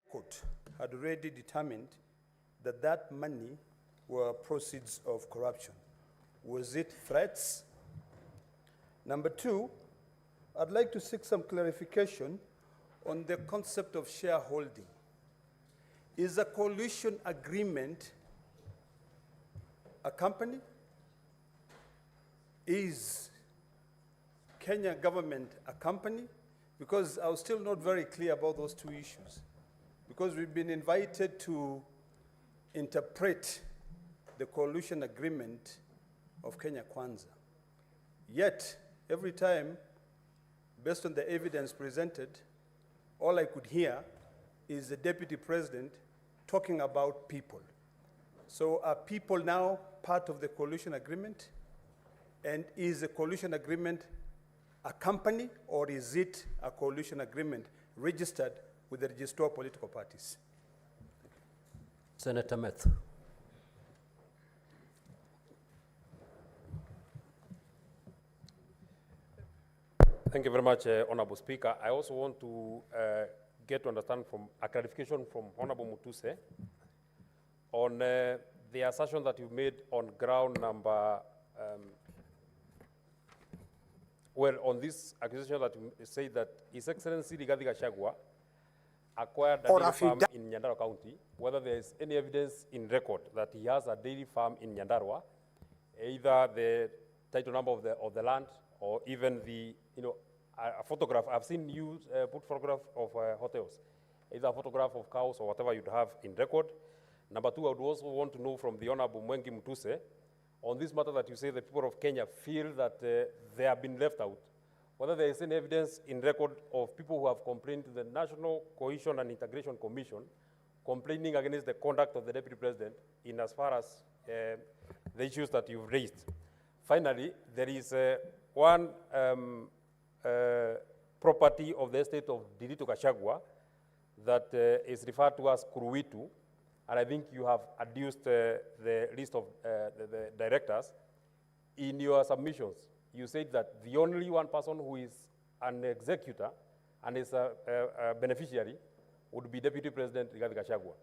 Court had already determined that that money were proceeds of corruption. Was it threats? Number two, I'd like to seek some clarification on the concept of shareholding. Is a coalition agreement a company? Is Kenya government a company? Because I was still not very clear about those two issues. Because we've been invited to interpret the coalition agreement of Kenya Kwanza. Yet, every time, based on the evidence presented, all I could hear is the deputy president talking about people. So are people now part of the coalition agreement? And is the coalition agreement a company, or is it a coalition agreement registered with the Register of Political Parties? Senator Meth. Thank you very much, Honorable Speaker. I also want to get to understand from a clarification from Honorable Mutuse on the assertion that you made on ground number, on this accusation that you say that His Excellency Rigathi Gachagua acquired a dairy farm in Nyandarua County, whether there is any evidence in record that he has a dairy farm in Nyandarua, either the title number of the land or even the, a photograph. I've seen you put photograph of hotels, either a photograph of cows or whatever you'd have in record. Number two, I would also want to know from the Honorable Mwengi Mutuse, on this matter that you say the people of Kenya feel that they have been left out, whether there is any evidence in record of people who have complained to the National Cohesion and Integration Commission, complaining against the conduct of the Deputy President in as far as the issues that you've raised. Finally, there is one property of the estate of Dirito Gachagua that is referred to as Kuruitu, and I think you have adduced the list of the directors. In your submissions, you said that the only one person who is an executor and is a beneficiary would be Deputy President Rigathi Gachagua.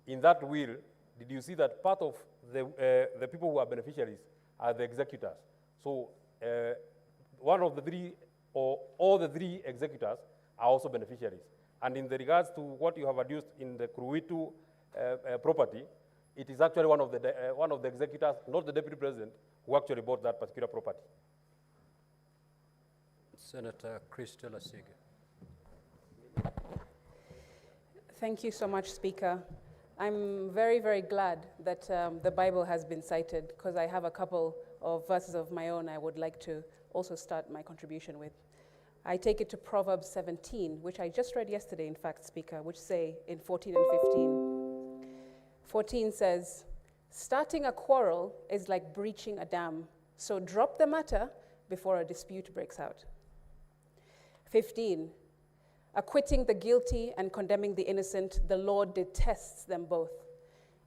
In that will, did you see that part of the people who are beneficiaries are the executors? So one of the three, or all the three executors are also beneficiaries. And in the regards to what you have adduced in the Kuruitu property, it is actually one of the executors, not the Deputy President, who actually bought that particular property. Senator Crystal Asige. Thank you so much, Speaker. I'm very, very glad that the Bible has been cited, because I have a couple of verses of my own I would like to also start my contribution with. I take it to Proverbs 17, which I just read yesterday, in fact, Speaker, which say in 14 and 15. 14 says, starting a quarrel is like breaching a dam, so drop the matter before a dispute breaks out. 15, acquitting the guilty and condemning the innocent, the Lord detests them both.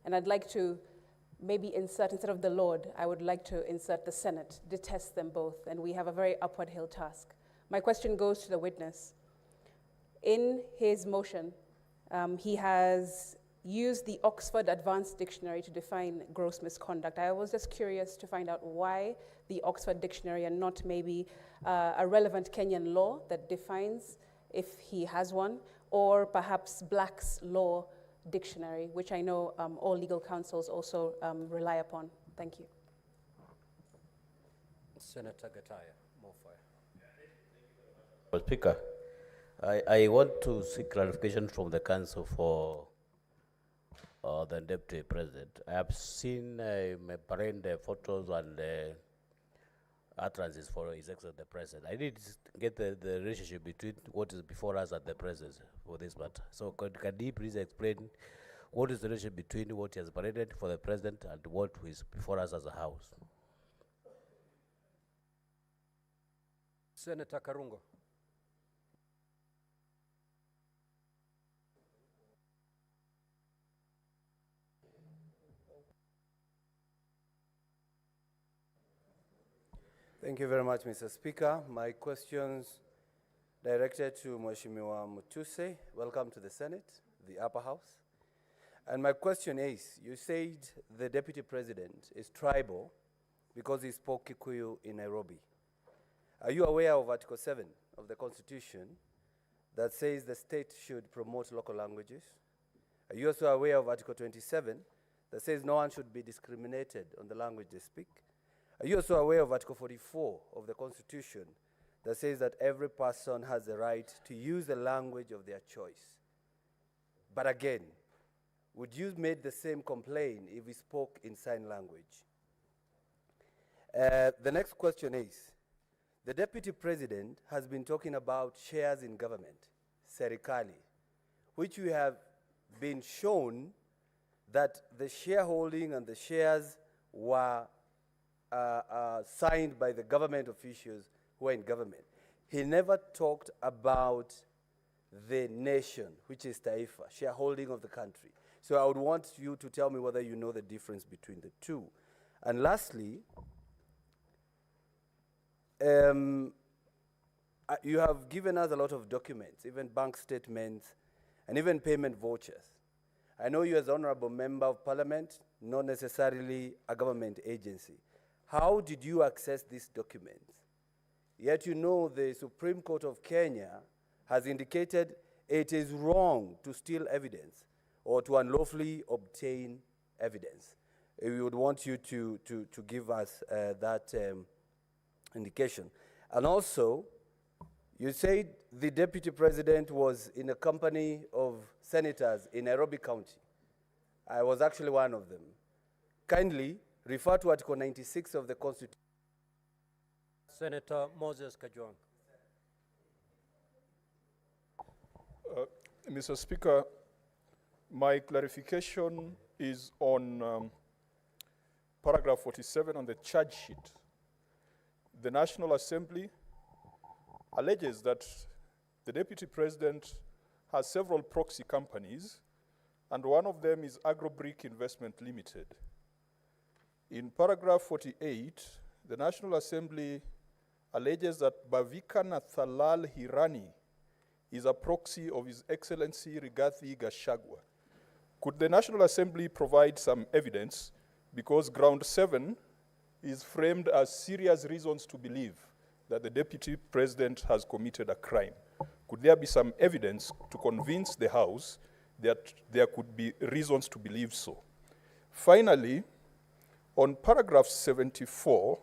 And I'd like to maybe insert, instead of the Lord, I would like to insert the Senate, detests them both, and we have a very upward hill task. My question goes to the witness. In his motion, he has used the Oxford Advanced Dictionary to define gross misconduct. I was just curious to find out why the Oxford Dictionary and not maybe a relevant Kenyan law that defines, if he has one, or perhaps Black's Law Dictionary, which I know all legal counsels also rely upon. Thank you. Senator Gataya, more fire. Speaker, I want to seek clarification from the council for the Deputy President. I have seen the photos and utterances for His Excellency the President. I need to get the relationship between what is before us and the President for this matter. So can he please explain what is the relationship between what he has paraded for the President and what is before us as a House? Senator Karungo. Thank you very much, Mr. Speaker. My questions directed to Mheshimiwa Mutuse. Welcome to the Senate. the upper house. And my question is, you said the deputy president is tribal because he spoke Kikuyu in Nairobi. Are you aware of Article 7 of the Constitution that says the state should promote local languages? Are you also aware of Article 27 that says no one should be discriminated on the language they speak? Are you also aware of Article 44 of the Constitution that says that every person has the right to use the language of their choice? But again, would you make the same complaint if we spoke in sign language? The next question is, the deputy president has been talking about shares in government, serikali, which we have been shown that the shareholding and the shares were signed by the government officials who are in government. He never talked about the nation, which is Taifa, shareholding of the country. So I would want you to tell me whether you know the difference between the two. And lastly, you have given us a lot of documents, even bank statements, and even payment vouchers. I know you as Honorable Member of Parliament, not necessarily a government agency. How did you access these documents? Yet you know the Supreme Court of Kenya has indicated it is wrong to steal evidence or to unlawfully obtain evidence. We would want you to give us that indication. And also, you said the deputy president was in a company of senators in Nairobi County. I was actually one of them. Kindly refer to Article 96 of the Constitution. Senator Moses Kajwang. Mr. Speaker, my clarification is on paragraph 47 on the charge sheet. The National Assembly alleges that the deputy president has several proxy companies, and one of them is Agrobrick Investment Limited. In paragraph 48, the National Assembly alleges that Bhavika Nathalal Hirani is a proxy of His Excellency Rigathi Gachagua. Could the National Assembly provide some evidence, because ground 7 is framed as serious reasons to believe that the deputy president has committed a crime? Could there be some evidence to convince the House that there could be reasons to believe so? Finally, on paragraph 74,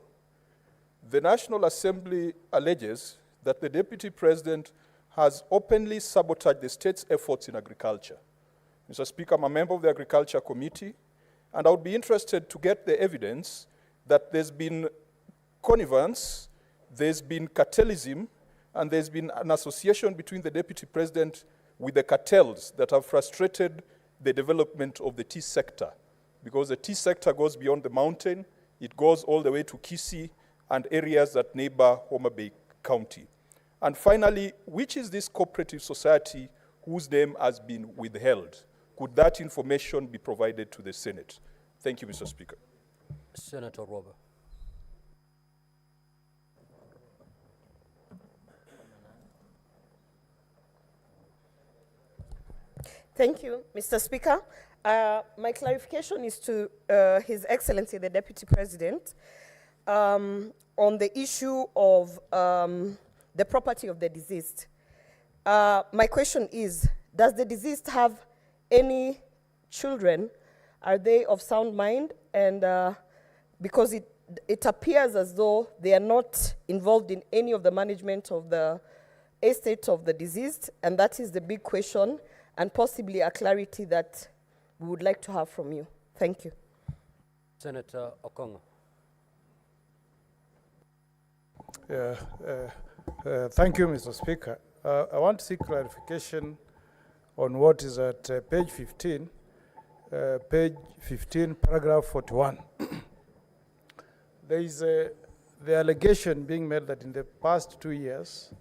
the National Assembly alleges that the deputy president has openly sabotaged the state's efforts in agriculture. Mr. Speaker, I'm a member of the Agriculture Committee, and I would be interested to get the evidence that there's been connivance, there's been cartelism, and there's been an association between the deputy president with the cartels that have frustrated the development of the tea sector. Because the tea sector goes beyond the mountain, it goes all the way to Kisii and areas that neighbor Homa Bay County. And finally, which is this cooperative society whose name has been withheld? Could that information be provided to the Senate? Thank you, Mr. Speaker. Senator Rober. Thank you, Mr. Speaker. My clarification is to His Excellency, the Deputy President, on the issue of the property of the deceased. My question is, does the deceased have any children? Are they of sound mind? And because it appears as though they are not involved in any of the management of the estate of the deceased, and that is the big question, and possibly a clarity that we would like to have from you. Thank you. Senator Okongo. Thank you, Mr. Speaker. I want to seek clarification on what is at page 15, paragraph 41. There is the allegation being made that in the past 2 years,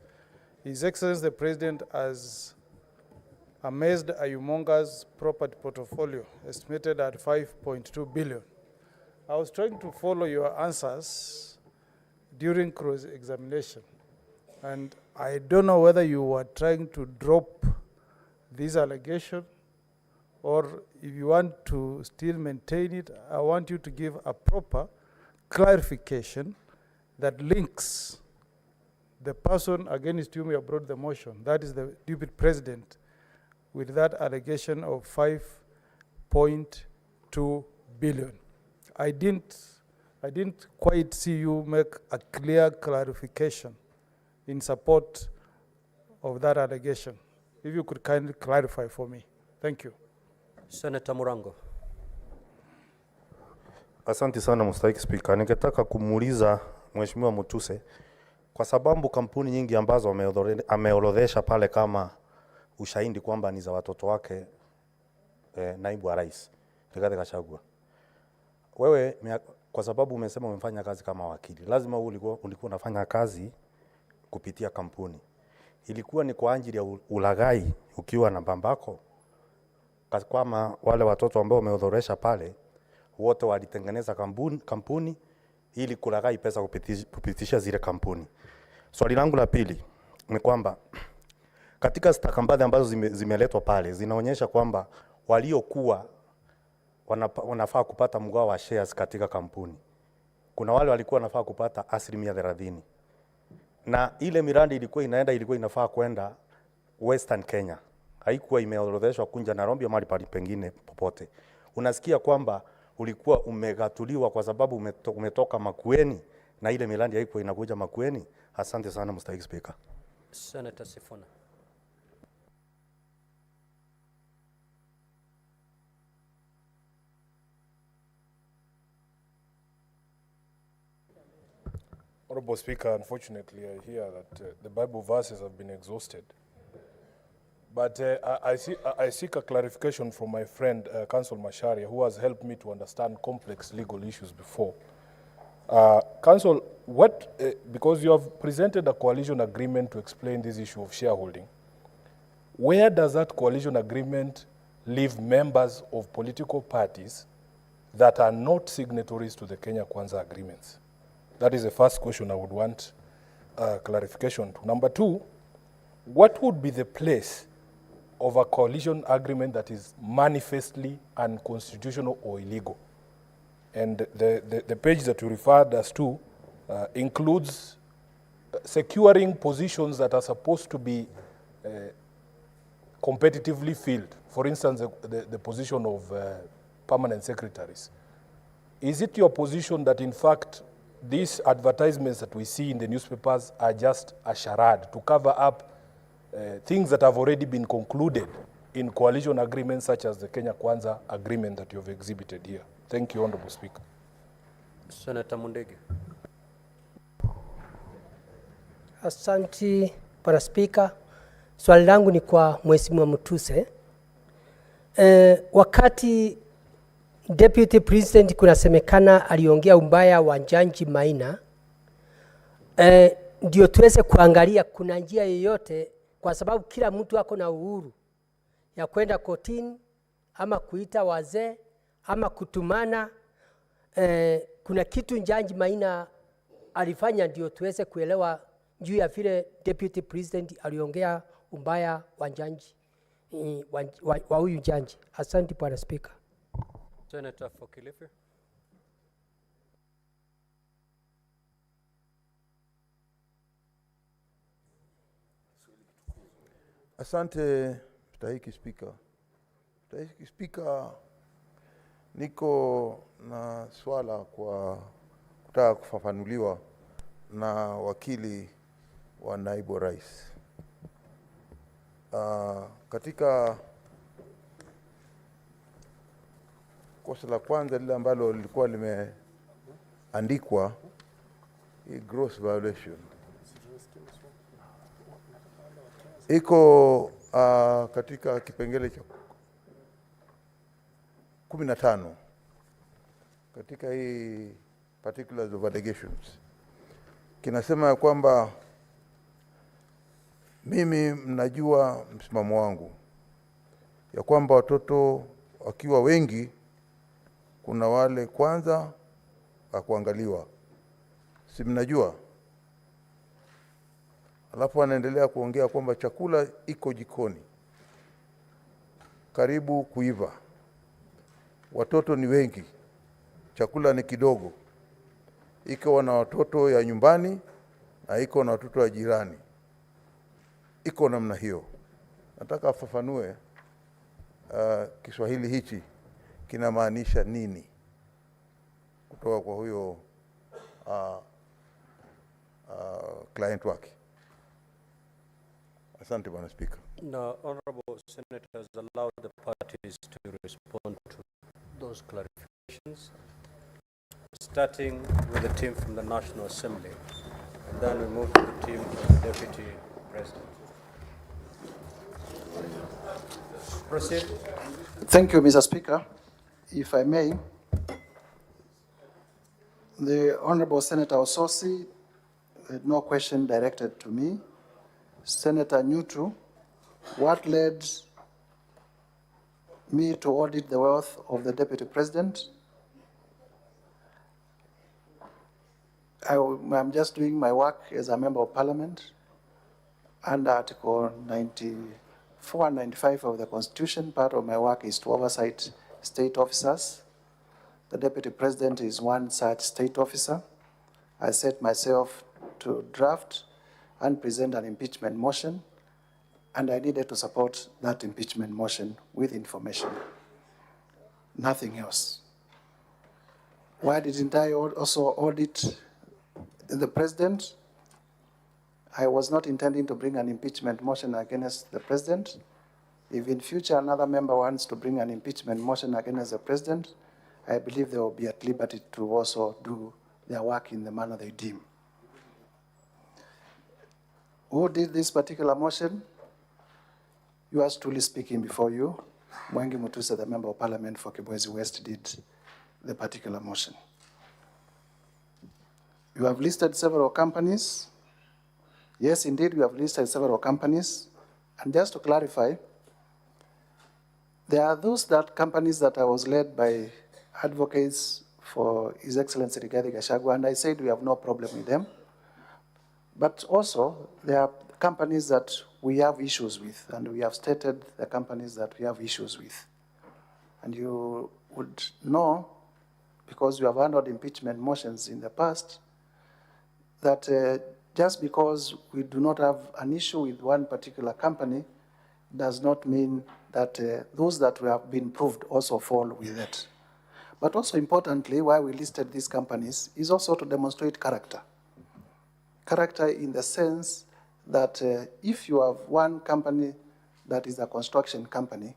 His Excellency the President has amassed a humongous property portfolio, estimated at 5.2 billion. I was trying to follow your answers during cross-examination, and I don't know whether you were trying to drop this allegation or if you want to still maintain it, I want you to give a proper clarification that links the person against whom you have brought the motion, that is the deputy president, with that allegation of 5.2 billion. I didn't quite see you make a clear clarification in support of that allegation. If you could kindly clarify for me. Thank you. Senator Murango. Asante sana Mstahiki Speaker. Ningetaka kumuuliza Mheshimiwa Mutuse kwa sababu kampuni nyingi ambazo ameorodhesha pale kama ushahidi kwamba ni za watoto wake naibu wa rais Rigathi Gachagua. Wewe kwa sababu umesema umefanya kazi kama wakili, lazima ulikuwa unafanya kazi kupitia kampuni. Ilikuwa ni kwa ajili ya ulaghai ukiwa na bambako? Kama wale watoto ambao umeorodhesha pale wote walitengeneza kampuni ili kulaghai pesa kupitisha zile kampuni. Swali langu la pili ni kwamba katika stakabadhi ambazo zimeletwa pale zinaonyesha kwamba waliokuwa wanafaa kupata mgao wa shares katika kampuni, kuna wale walikuwa wanafaa kupata 30%, na ile miradi ilikuwa inafaa kwenda Western Kenya, haikuwa imeorodheshwa kunja Nairobi ama mahali pengine popote. Unasikia kwamba ulikuwa umegatuliwa kwa sababu umetoka Makueni na ile miradi haikuwa inakuja Makueni. Asante sana Mstahiki Speaker. Senator Sifuna. Honorable Speaker, unfortunately, I hear that the Bible verses have been exhausted. But I seek a clarification from my friend, Council Macharia, who has helped me to understand complex legal issues before. Council, because you have presented a coalition agreement to explain this issue of shareholding, where does that coalition agreement leave members of political parties that are not signatories to the Kenya Kwanza agreements? That is the first question I would want clarification to. Number two, what would be the place of a coalition agreement that is manifestly unconstitutional or illegal? And the page that you referred us to includes securing positions that are supposed to be competitively filled. For instance, the position of permanent secretaries. Is it your position that in fact these advertisements that we see in the newspapers are just a charade to cover up things that have already been concluded in coalition agreements such as the Kenya Kwanza agreement that you have exhibited here? Thank you, Honorable Speaker. Senator Mundege. Asante, Bwana Speaker. Swali langu ni kwa Mheshimiwa Mutuse. Wakati Deputy President kunasemekana aliongea ubaya wa Jaji Maina, ndio tuweze kuangalia kuna njia yoyote, kwa sababu kila mtu ako na uhuru ya kwenda kotini ama kuita wazee ama kutumana. Kuna kitu Jaji Maina alifanya ndio tuweze kuelewa juu ya vile Deputy President aliongea ubaya wa jaji wa huyu jaji. Asante Bwana Speaker. Senator for Kilifi. Asante Mstahiki Speaker. Mstahiki Speaker, niko na swala kwa kutaka kufafanuliwa na wakili wa naibu rais. Katika kosa la kwanza lile ambalo lilikuwa limeandikwa, gross violation, iko katika kipengele cha 15 katika hii particulars of allegations, kinasema kwamba mimi mnajua msimamo wangu ya kwamba watoto wakiwa wengi kuna wale kwanza wa kuangaliwa, si mnajua? Alafu anaendelea kuongea kwamba chakula iko jikoni. karibu kuiva. Watoto ni wengi, chakula ni kidogo. Iko na watoto ya nyumbani na iko na watoto ya jirani. Iko namna hiyo. Nataka afafanue Kiswahili hichi kinamaanisha nini kutoka kwa huyo client wake. Asante Bwana Speaker. Now, honorable senators, allow the parties to respond to those clarifications, starting with the team from the National Assembly, and then we move to the team from the Deputy President. Proceed. Thank you, Mr. Speaker. If I may, the Honorable Senator Ososi had no question directed to me. Senator Nyutu, what led me to audit the wealth of the Deputy President? I'm just doing my work as a member of Parliament under Article 94 and 95 of the Constitution. Part of my work is to oversight state officers. The Deputy President is one such state officer. I set myself to draft and present an impeachment motion, and I needed to support that impeachment motion with information. Nothing else. Why didn't I also audit the President? I was not intending to bring an impeachment motion against the President. If in future another member wants to bring an impeachment motion against the President, I believe they will be at liberty to also do their work in the manner they deem. Who did this particular motion? Yours truly speaking before you, Mwengi Mutuse, the Member of Parliament for Kibwezi West, did the particular motion. You have listed several companies. Yes, indeed, we have listed several companies. And just to clarify, there are those companies that I was led by advocates for His Excellency Rigathi Gachagua, and I said we have no problem with them. But also, there are companies that we have issues with, and we have stated the companies that we have issues with. And you would know, because we have handled impeachment motions in the past, that just because we do not have an issue with one particular company does not mean that those that we have been proved also fall with it. But also importantly, why we listed these companies is also to demonstrate character. Character in the sense that if you have one company that is a construction company,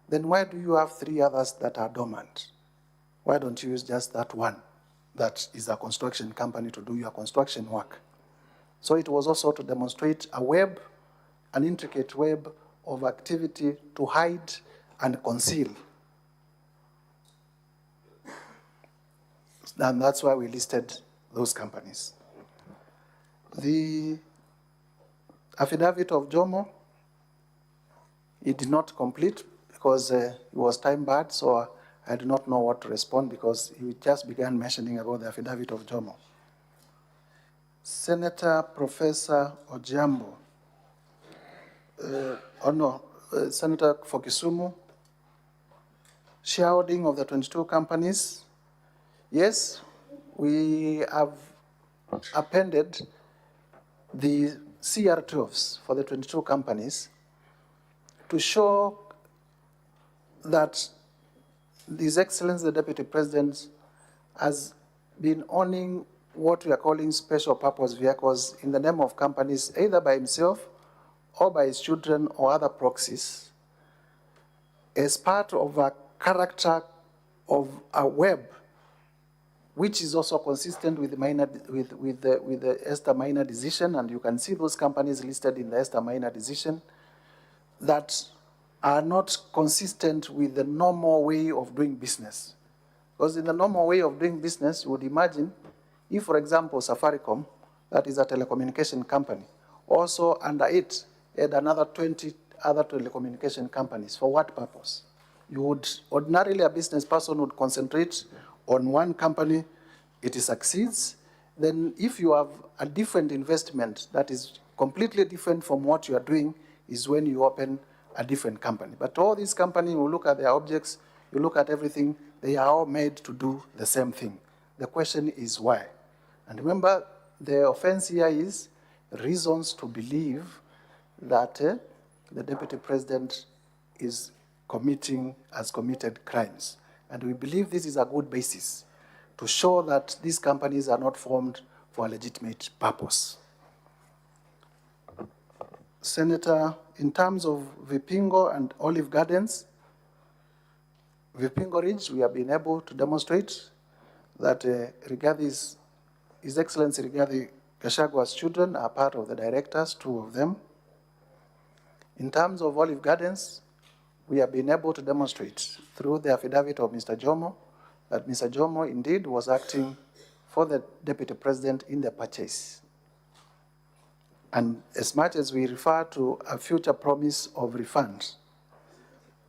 then why do you have three others that are dormant? Why don't you use just that one that is a construction company to do your construction work? So it was also to demonstrate a web, an intricate web of activity to hide and conceal. And that's why we listed those companies. The affidavit of Jomo, it did not complete because it was time barred, so I do not know what to respond because he just began mentioning about the affidavit of Jomo. Senator Professor Ojiambo, Senator for Kisumu, shareholding of the 22 companies. Yes, we have appended the CR12s for the 22 companies to show that His Excellency the Deputy President has been owning what we are calling special purpose vehicles in the name of companies, either by himself or by his children or other proxies, as part of a character of a web, which is also consistent with the Esther Minor decision, and you can see those companies listed in the Esther Minor decision that are not consistent with the normal way of doing business. Because in the normal way of doing business, you would imagine if, for example, Safaricom, that is a telecommunication company, also under it had another 20 other telecommunication companies. For what purpose? You would, ordinarily a business person would concentrate on one company, it succeeds. Then if you have a different investment that is completely different from what you are doing, is when you open a different company. But all these companies, you look at their objects, you look at everything, they are all made to do the same thing. The question is why? And remember, the offense here is reasons to believe that the Deputy President has committed crimes. And we believe this is a good basis to show that these companies are not formed for a legitimate purpose. Senator, in terms of Vipingo and Olive Gardens, Vipingo Ridge, we have been able to demonstrate that His Excellency Rigathi Gachagua's children are part of the directors, 2 of them. In terms of Olive Gardens, we have been able to demonstrate through the affidavit of Mr. Jomo that Mr. Jomo indeed was acting for the Deputy President in the purchase. And as much as we refer to a future promise of refunds,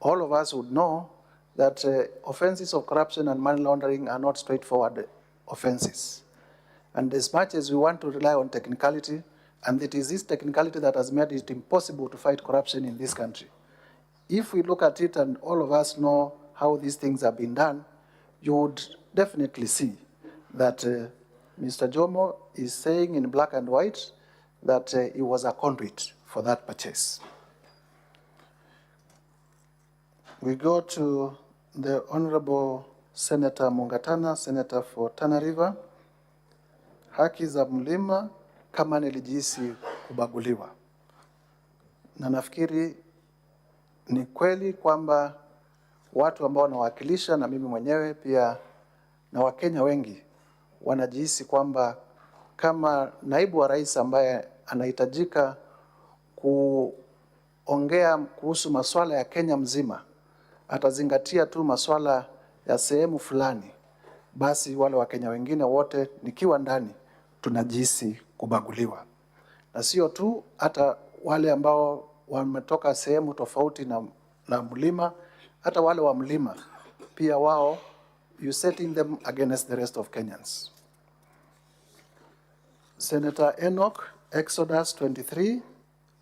all of us would know that offenses of corruption and money laundering are not straightforward offenses. And as much as we want to rely on technicality, and it is this technicality that has made it impossible to fight corruption in this country, if we look at it and all of us know how these things have been done, you would definitely see that Mr. Jomo is saying in black and white that he was a conduit for that purchase. We go to the Honorable Senator Mungatana, Senator for Tana River. Haki za mlima kama nilijihisi kubaguliwa. Na nafikiri ni kweli kwamba watu ambao wanawakilisha na mimi mwenyewe pia na Wakenya wengi wanajihisi kwamba kama naibu wa rais ambaye anahitajika kuongea kuhusu masuala ya Kenya mzima atazingatia tu masuala ya sehemu fulani, basi wale Wakenya wengine wote nikiwa ndani tunajihisi kubaguliwa. Na sio tu, hata wale ambao wametoka sehemu tofauti na mlima, hata wale wa mlima pia wao, you setting them against the rest of Kenyans. Senator Enoch, Exodus 23,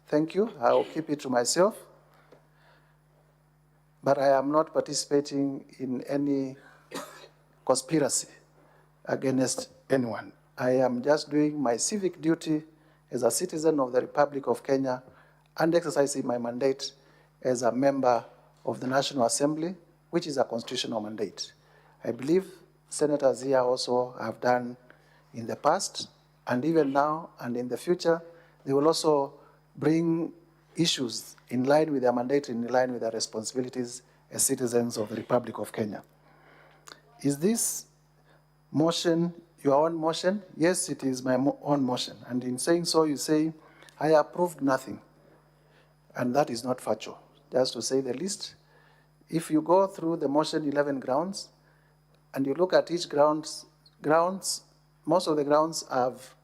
thank you. I'll keep it to myself. But I am not participating in any conspiracy against anyone. I am just doing my civic duty as a citizen of the Republic of Kenya and exercising my mandate as a member of the National Assembly, which is a constitutional mandate. I believe senators here also have done in the past, and even now and in the future, they will also bring issues in line with their mandate, in line with their responsibilities as citizens of the Republic of Kenya. Is this motion your own motion? Yes, it is my own motion. And in saying so, you say, I approved nothing. And that is not factual, just to say the least. If you go through the motion 11 grounds, and you look at each grounds, most of the grounds have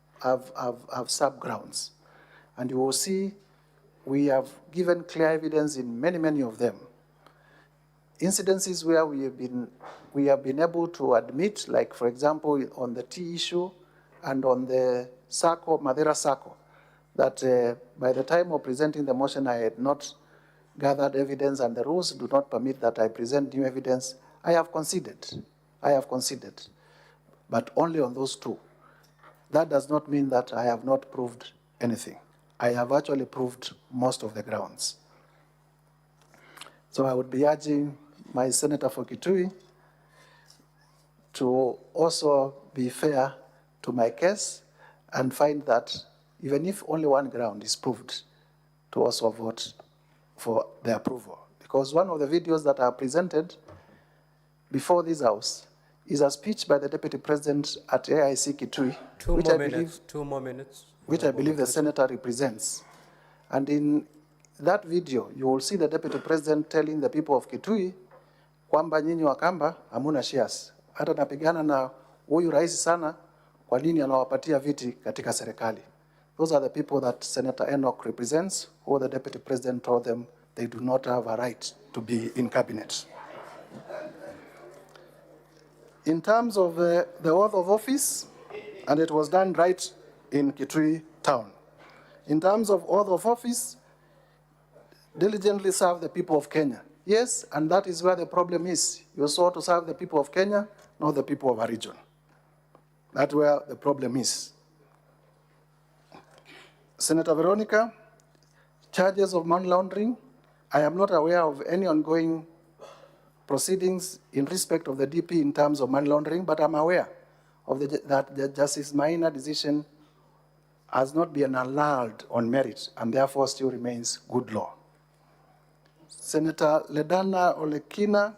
sub-grounds. And you will see we have given clear evidence in many, many of them. Incidences where we have been able to admit, like for example, on the tea issue and on the Sacco, Madeira Sacco, that by the time of presenting the motion, I had not gathered evidence and the rules do not permit that I present new evidence. I have conceded, but only on those 2. That does not mean that I have not proved anything. I have actually proved most of the grounds. So I would be urging my senator for Kitui to also be fair to my case and find that even if only 1 ground is proved, to also vote for the approval. Because one of the videos that are presented before this House is a speech by the Deputy President at AIC Kitui, Two more minutes. Which I believe the senator represents. And in that video, you will see the Deputy President telling the people of Kitui, kwamba nyinyi Wakamba hamuna shares. Hata napigana na huyu rais sana, kwa nini anawapatia viti katika serikali? Those are the people that Senator Enoch represents, who the Deputy President told them they do not have a right to be in cabinet. In terms of the oath of office, and it was done right in Kitui town. In terms of oath of office, diligently serve the people of Kenya. Yes, and that is where the problem is. You sought to serve the people of Kenya, not the people of a region. That's where the problem is. Senator Veronica, charges of money laundering. I am not aware of any ongoing proceedings in respect of the DP in terms of money laundering, but I'm aware of that the Justice Maina decision has not been annulled on merit and therefore still remains good law. Senator Ledana Olekina,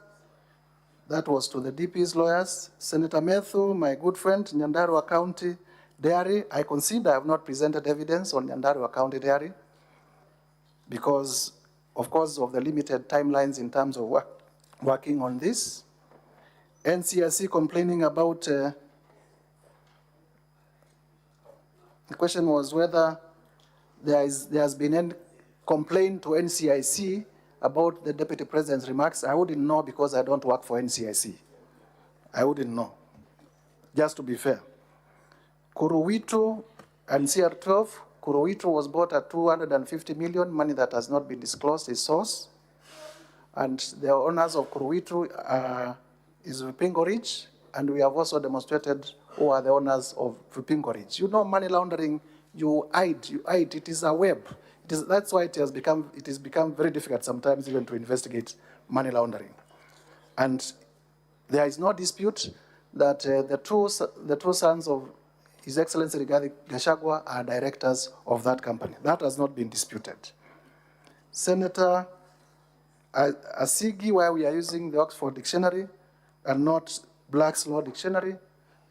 that was to the DP's lawyers. Senator Methu, my good friend, Nyandarua County Dairy, I consider I have not presented evidence on Nyandarua County Dairy because, of course, of the limited timelines in terms of working on this. NCIC complaining about, the question was whether there has been any complaint to NCIC about the Deputy President's remarks. I wouldn't know because I don't work for NCIC. I wouldn't know, just to be fair. Kuruwitu and CR12, Kuruwitu was bought at 250 million, money that has not been disclosed, is source. And the owners of Kuruwitu is Vipingo Ridge, and we have also demonstrated who are the owners of Vipingo Ridge. You know, money laundering, you hide, it is a web. That's why it has become very difficult sometimes even to investigate money laundering. And there is no dispute that the two sons of His Excellency Rigathi Gachagua are directors of that company. That has not been disputed. Senator Asigi, why we are using the Oxford Dictionary and not Black's Law Dictionary,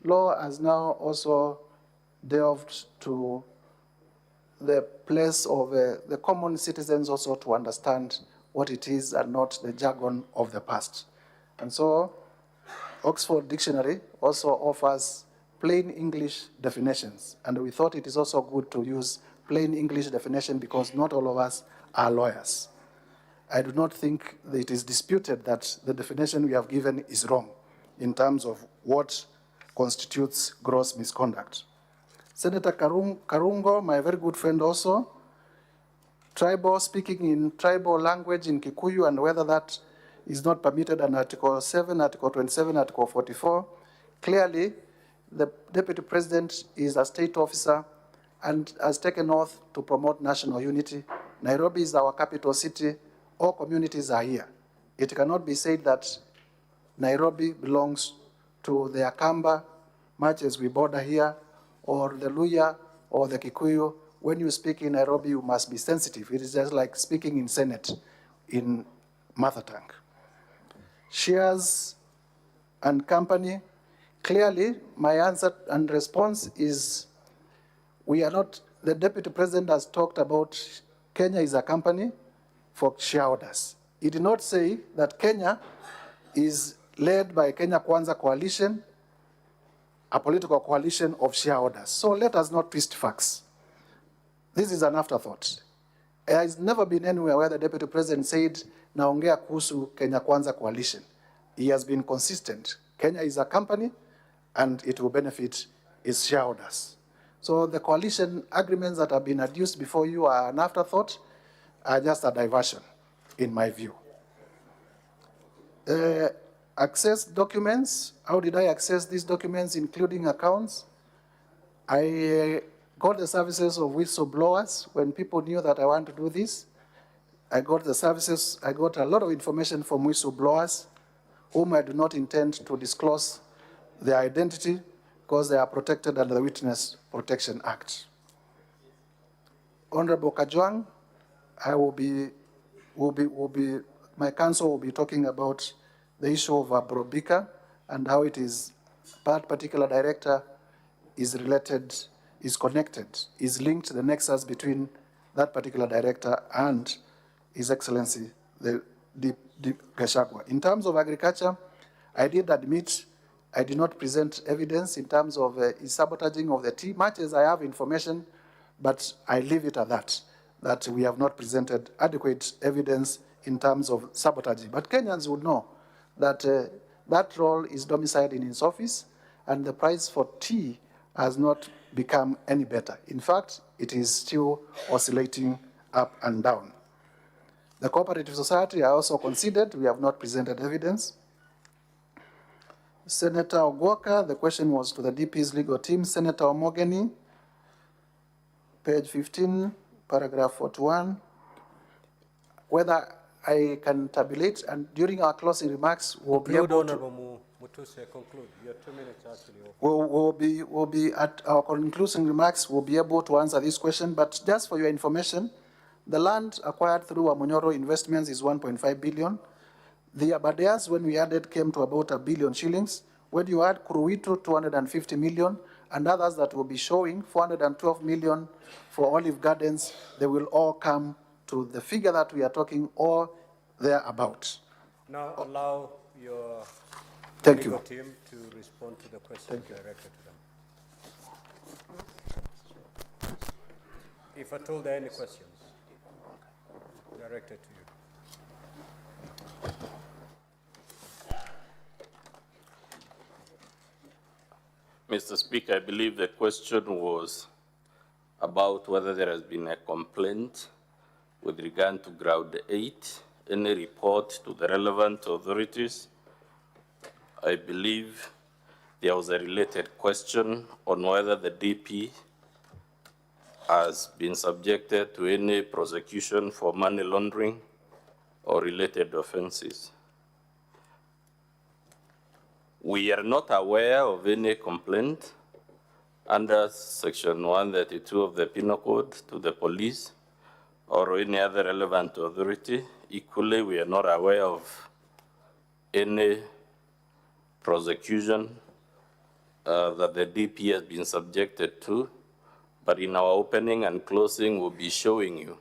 law has now also delved to the place of the common citizens also to understand what it is and not the jargon of the past. And so Oxford Dictionary also offers plain English definitions, and we thought it is also good to use plain English definition because not all of us are lawyers. I do not think that it is disputed that the definition we have given is wrong in terms of what constitutes gross misconduct. Senator Karungo, my very good friend also, tribal, speaking in tribal language in Kikuyu and whether that is not permitted under Article 7, Article 27, Article 44. Clearly, the Deputy President is a state officer and has taken oath to promote national unity. Nairobi is our capital city. All communities are here. It cannot be said that Nairobi belongs to the Akamba, much as we border here, or the Luya, or the Kikuyu. When you speak in Nairobi, you must be sensitive. It is just like speaking in Senate in mother tongue. Shares and company. Clearly, my answer and response is we are not, the Deputy President has talked about Kenya is a company for shareholders. He did not say that Kenya is led by Kenya Kwanza coalition, a political coalition of shareholders. So let us not twist facts. This is an afterthought. There has never been anywhere where the Deputy President said, naongea kuhusu Kenya Kwanza coalition. He has been consistent. Kenya is a company and it will benefit its shareholders. So the coalition agreements that have been adduced before you are an afterthought, are just a diversion, in my view. Access documents, how did I access these documents, including accounts? I got the services of whistleblowers when people knew that I want to do this. I got the services, I got a lot of information from whistleblowers whom I do not intend to disclose their identity because they are protected under the Witness Protection Act. Honorable Kajwang, my counsel will be talking about the issue of Brobika and how it is, that particular director is related, is connected, is linked to the nexus between that particular director and His Excellency, the Gachagua. In terms of agriculture, I did admit I did not present evidence in terms of his sabotaging of the tea, much as I have information, but I leave it at that we have not presented adequate evidence in terms of sabotaging. But Kenyans would know that that role is domiciled in his office, and the price for tea has not become any better. In fact, it is still oscillating up and down. The cooperative society I also considered. We have not presented evidence. Senator Ogwoka, the question was to the DP's legal team. Senator Omogeni, page 15, paragraph 41. Whether I can tabulate, and during our closing remarks, we'll be able to... Mutuse, conclude. Your 2 minutes actually. We'll be at our concluding remarks, we'll be able to answer this question. But just for your information, the land acquired through Amunyoro investments is 1.5 billion. The Abadeas, when we added, came to about 1 billion shillings. When you add Kuruitu, 250 million, and others that will be showing 412 million for Olive Gardens, they will all come to the figure that we are talking or thereabout. Now allow your Thank legal you. team to respond to the question directed to them. If at all there are any questions directed to you. Mr. Speaker, I believe the question was about whether there has been a complaint with regard to Ground 8, any report to the relevant authorities. I believe there was a related question on whether the DP has been subjected to any prosecution for money laundering or related offenses. We are not aware of any complaint under Section 132 of the Penal Code to the police or any other relevant authority. Equally, we are not aware of any prosecution that the DP has been subjected to, but in our opening and closing, we'll be showing you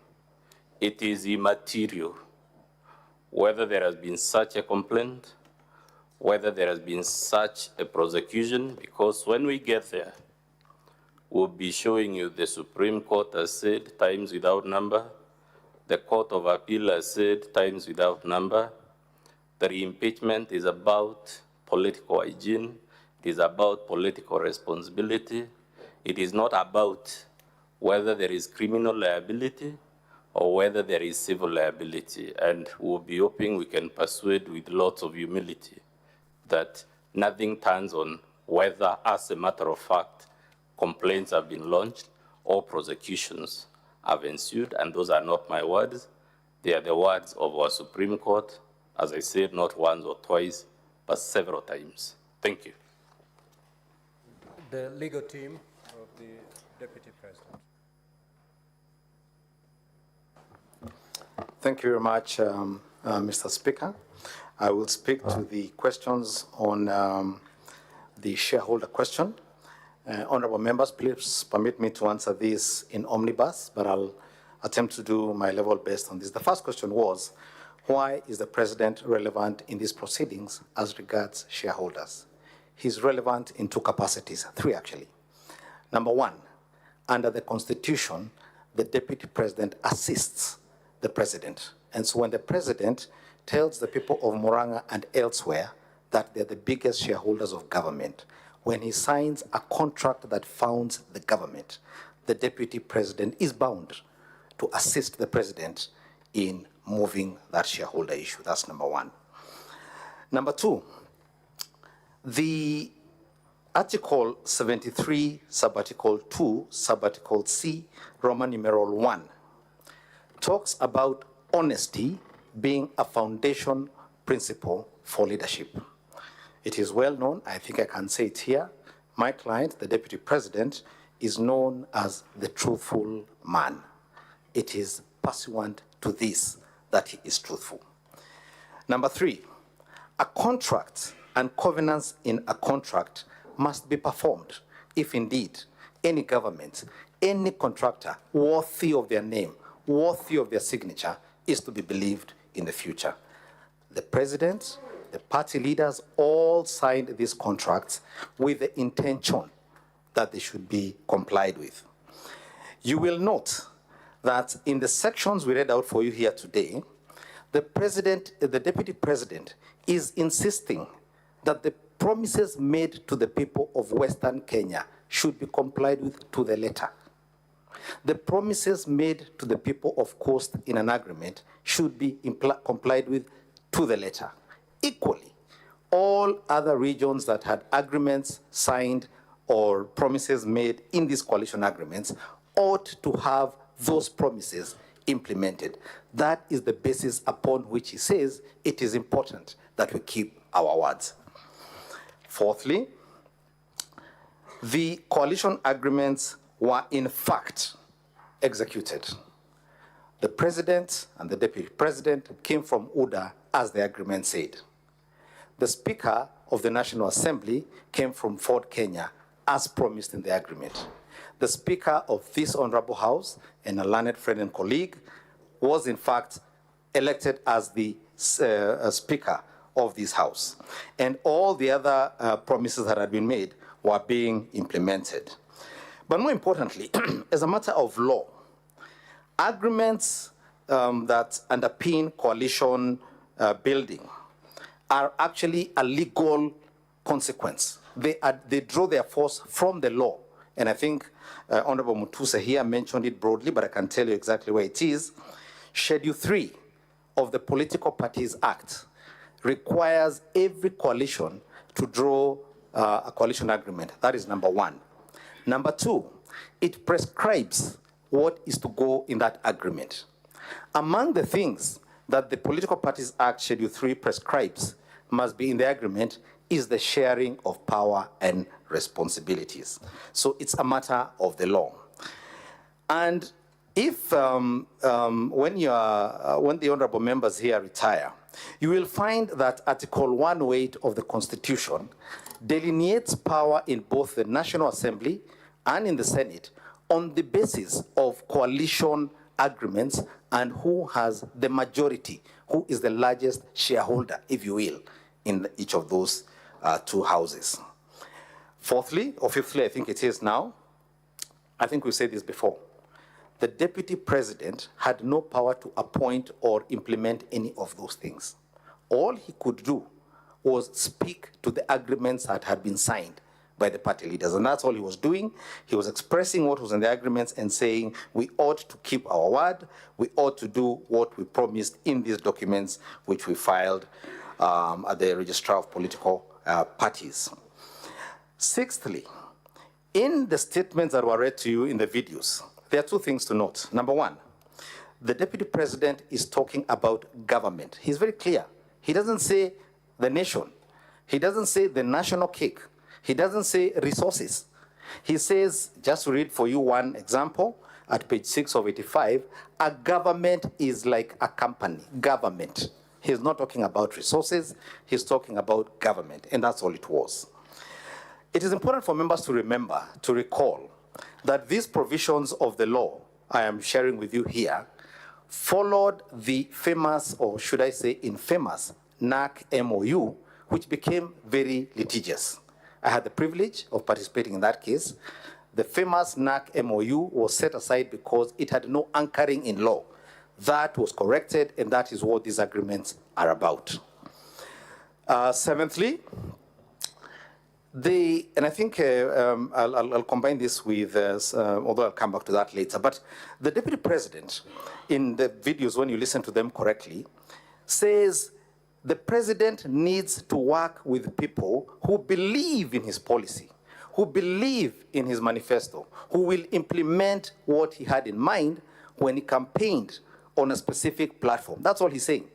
it is immaterial whether there has been such a complaint, whether there has been such a prosecution, because when we get there, we'll be showing you the Supreme Court has said times without number, the Court of Appeal has said times without number, that impeachment is about political hygiene, it is about political responsibility, it is not about whether there is criminal liability or whether there is civil liability. And we'll be hoping we can persuade with lots of humility that nothing turns on whether, as a matter of fact, complaints have been launched or prosecutions have ensued. And those are not my words. They are the words of our Supreme Court, as I said, not once or twice, but several times. Thank you. The legal team of the Deputy President. Thank you very much, Mr. Speaker. I will speak to the questions on the shareholder question. Honorable members, please permit me to answer this in omnibus, but I'll attempt to do my level best on this. The first question was, why is the President relevant in these proceedings as regards shareholders? He's relevant in two capacities, three actually. Number one, under the Constitution, the Deputy President assists the President. And so when the President tells the people of Murang'a and elsewhere that they're the biggest shareholders of government, when he signs a contract that founds the government, the Deputy President is bound to assist the President in moving that shareholder issue. That's number one. Number two, the Article 73, Subarticle 2, Subarticle C, Roman numeral 1, talks about honesty being a foundation principle for leadership. It is well known, I think I can say it here, my client, the Deputy President, is known as the truthful man. It is pursuant to this that he is truthful. Number three, a contract and covenants in a contract must be performed if indeed any government, any contractor worthy of their name, worthy of their signature is to be believed in the future. The President, the party leaders all signed these contracts with the intention that they should be complied with. You will note that in the sections we read out for you here today, the Deputy President is insisting that the promises made to the people of Western Kenya should be complied with to the letter. The promises made to the people of Coast in an agreement should be complied with to the letter. Equally, all other regions that had agreements signed or promises made in these coalition agreements ought to have those promises implemented. That is the basis upon which he says it is important that we keep our words. Fourthly, the coalition agreements were in fact executed. The president and the deputy president came from UDA as the agreement said. The Speaker of the National Assembly came from Ford, Kenya, as promised in the agreement. The Speaker of this Honorable House and a learned friend and colleague was in fact elected as the Speaker of this House. And all the other promises that had been made were being implemented. But more importantly, as a matter of law, agreements that underpin coalition building are actually a legal consequence. They draw their force from the law. And I think Honorable Mutuse here mentioned it broadly, but I can tell you exactly where it is. Schedule 3 of the Political Parties Act requires every coalition to draw a coalition agreement. That is number one. Number two, it prescribes what is to go in that agreement. Among the things that the Political Parties Act Schedule 3 prescribes must be in the agreement is the sharing of power and responsibilities. So it's a matter of the law. And if, when the honorable members here retire, you will find that Article 108 of the Constitution delineates power in both the National Assembly and in the Senate on the basis of coalition agreements and who has the majority, who is the largest shareholder, if you will, in each of those two houses. Fourthly, or fifthly, I think it is now, I think we've said this before, the deputy president had no power to appoint or implement any of those things. All he could do was speak to the agreements that had been signed by the party leaders, and that's all he was doing. He was expressing what was in the agreements and saying we ought to keep our word, we ought to do what we promised in these documents which we filed at the Registrar of Political Parties. Sixthly, in the statements that were read to you in the videos, there are two things to note. Number one, the deputy president is talking about government. He's very clear. He doesn't say the nation. He doesn't say the national cake. He doesn't say resources. He says, just to read for you one example, at page 6 of 85, a government is like a company, government. He's not talking about resources, he's talking about government, and that's all it was. It is important for members to remember, to recall, that these provisions of the law I am sharing with you here followed the famous, or should I say infamous, NAC MOU, which became very litigious. I had the privilege of participating in that case. The famous NAC MOU was set aside because it had no anchoring in law. That was corrected, and that is what these agreements are about. Seventhly, and I think I'll combine this with, although I'll come back to that later, but the deputy president, in the videos, when you listen to them correctly, says the president needs to work with people who believe in his policy, who believe in his manifesto, who will implement what he had in mind when he campaigned on a specific platform. That's all he's saying.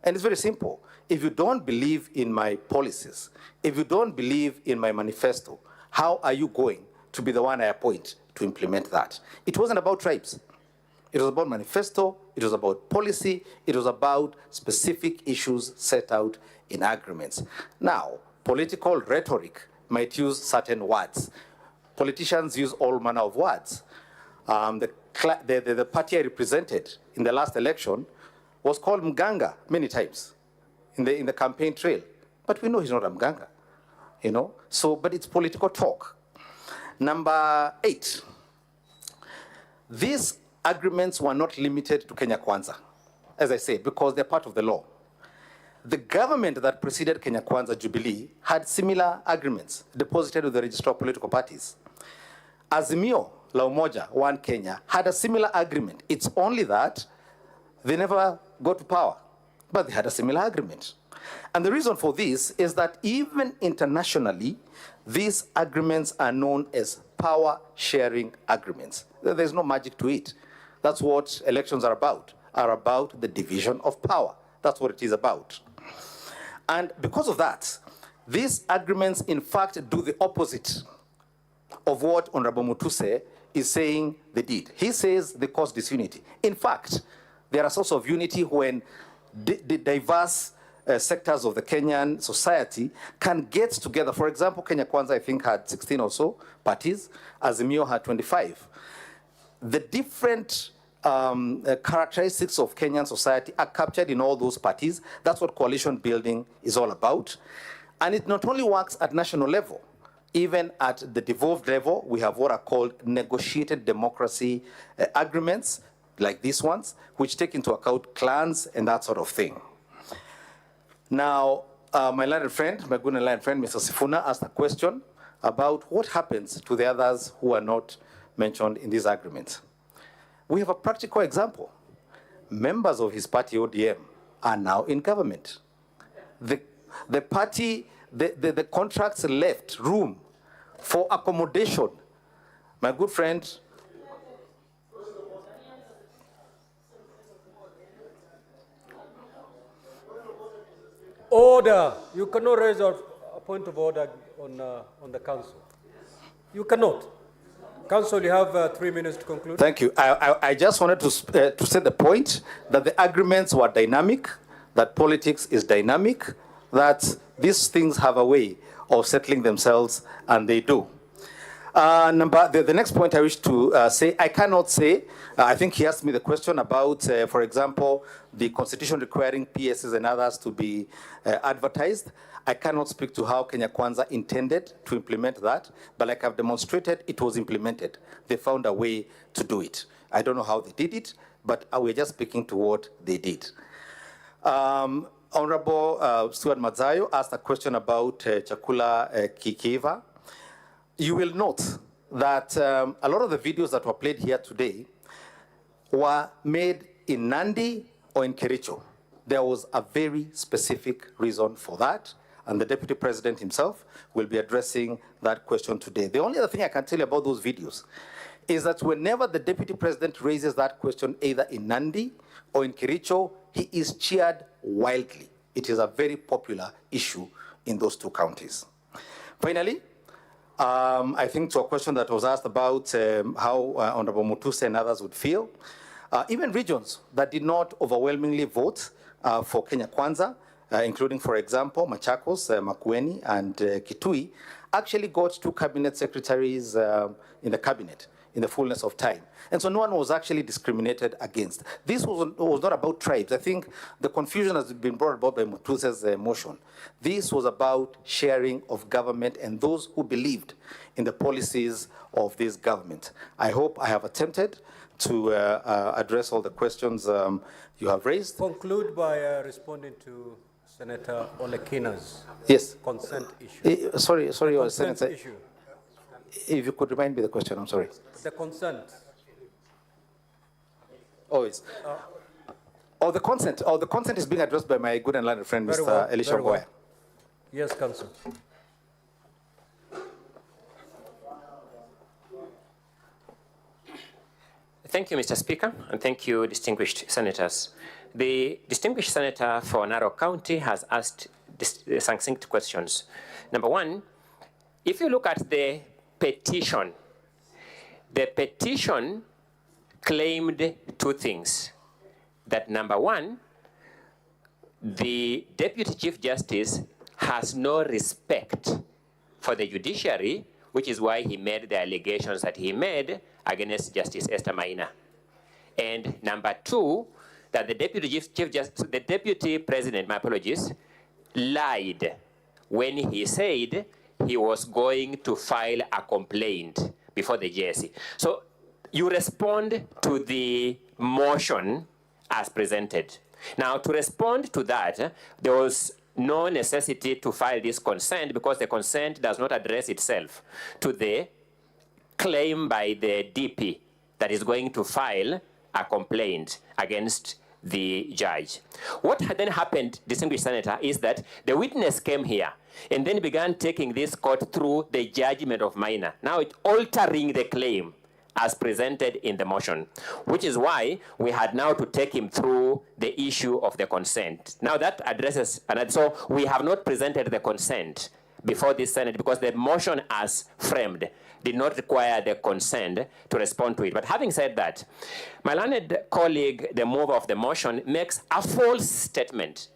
And it's very simple. If you don't believe in my policies, if you don't believe in my manifesto, how are you going to be the one I appoint to implement that? It wasn't about tribes. It was about manifesto, it was about policy, it was about specific issues set out in agreements. Now, political rhetoric might use certain words. Politicians use all manner of words. The party I represented in the last election was called Mganga many times in the campaign trail. But we know he's not a Mganga, you know? So, but it's political talk. Number 8, these agreements were not limited to Kenya Kwanza, as I say, because they're part of the law. The government that preceded Kenya Kwanza, Jubilee, had similar agreements deposited with the Registrar of Political Parties. Azimio La Umoja, One Kenya, had a similar agreement. It's only that they never got to power, but they had a similar agreement. And the reason for this is that even internationally, these agreements are known as power-sharing agreements. There's no magic to it. That's what elections are about the division of power. That's what it is about. And because of that, these agreements, in fact, do the opposite of what Honorable Mutuse is saying they did. He says they cause disunity. In fact, there are sources of unity when the diverse sectors of the Kenyan society can get together. For example, Kenya Kwanza, I think, had 16 or so parties. Azimio had 25. The different characteristics of Kenyan society are captured in all those parties. That's what coalition building is all about. And it not only works at national level, even at the devolved level, we have what are called negotiated democracy agreements, like these ones, which take into account clans and that sort of thing. Now, my learned friend, my good and learned friend, Mr. Sifuna, asked a question about what happens to the others who are not mentioned in these agreements. We have a practical example. Members of his party, ODM, are now in government. The party, the contracts left room for accommodation. My good friend, order. You cannot raise a point of order on the council. You cannot. Council, you have 3 minutes to conclude. Thank you. I just wanted to set the point that the agreements were dynamic, that politics is dynamic, that these things have a way of settling themselves, and they do. The next point I wish to say, I cannot say, I think he asked me the question about, for example, the constitution requiring PSs and others to be advertised. I cannot speak to how Kenya Kwanza intended to implement that, but like I've demonstrated, it was implemented. They found a way to do it. I don't know how they did it, but we're just speaking to what they did. Honorable Stuart Mazayo asked a question about Chakula Kikiva. You will note that a lot of the videos that were played here today were made in Nandi or in Kericho. There was a very specific reason for that, and the Deputy President himself will be addressing that question today. The only other thing I can tell you about those videos is that whenever the Deputy President raises that question, either in Nandi or in Kericho, he is cheered wildly. It is a very popular issue in those two counties. Finally, I think to a question that was asked about how Honorable Mutuse and others would feel, even regions that did not overwhelmingly vote for Kenya Kwanza, including, for example, Machakos, Makueni, and Kitui, actually got 2 cabinet secretaries in the cabinet in the fullness of time. And so no one was actually discriminated against. This was not about tribes. I think the confusion has been brought about by Mutuse's motion. This was about sharing of government and those who believed in the policies of this government. I hope I have attempted to address all the questions you have raised. Conclude by responding to Senator Olekina's consent issue. Sorry, consent Senator. issue. If you could remind me the question, I'm sorry. The consent. Oh, it's. The consent. Oh, the consent is being addressed by my good and learned friend, Very Mr. well, Elisha very well. Boya. Yes, Council. Thank you, Mr. Speaker, and thank you, distinguished senators. The distinguished senator for Narok County has asked succinct questions. Number one, if you look at the petition claimed 2 things. That number one, the Deputy Chief Justice has no respect for the judiciary, which is why he made the allegations that he made against Justice Esther Maina. And number 2, that the Deputy President, my apologies, lied when he said he was going to file a complaint before the JSC. So you respond to the motion as presented. Now, to respond to that, there was no necessity to file this consent because the consent does not address itself to the claim by the DP that is going to file a complaint against the judge. What had then happened, distinguished senator, is that the witness came here and then began taking this court through the judgment of minor. Now it's altering the claim as presented in the motion, which is why we had now to take him through the issue of the consent. Now that addresses, and so we have not presented the consent before this Senate because the motion as framed did not require the consent to respond to it. But having said that, my learned colleague, the mover of the motion, makes a false statement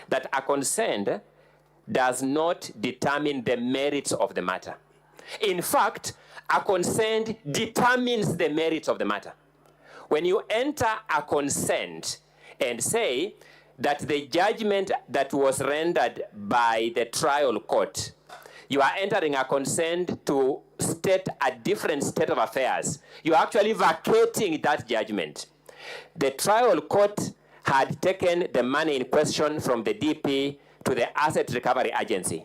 that a consent does not determine the merits of the matter. In fact, a consent determines the merits of the matter. When you enter a consent and say that the judgment that was rendered by the trial court, you are entering a consent to state a different state of affairs. You are actually vacating that judgment. The trial court had taken the money in question from the DP to the Asset Recovery Agency.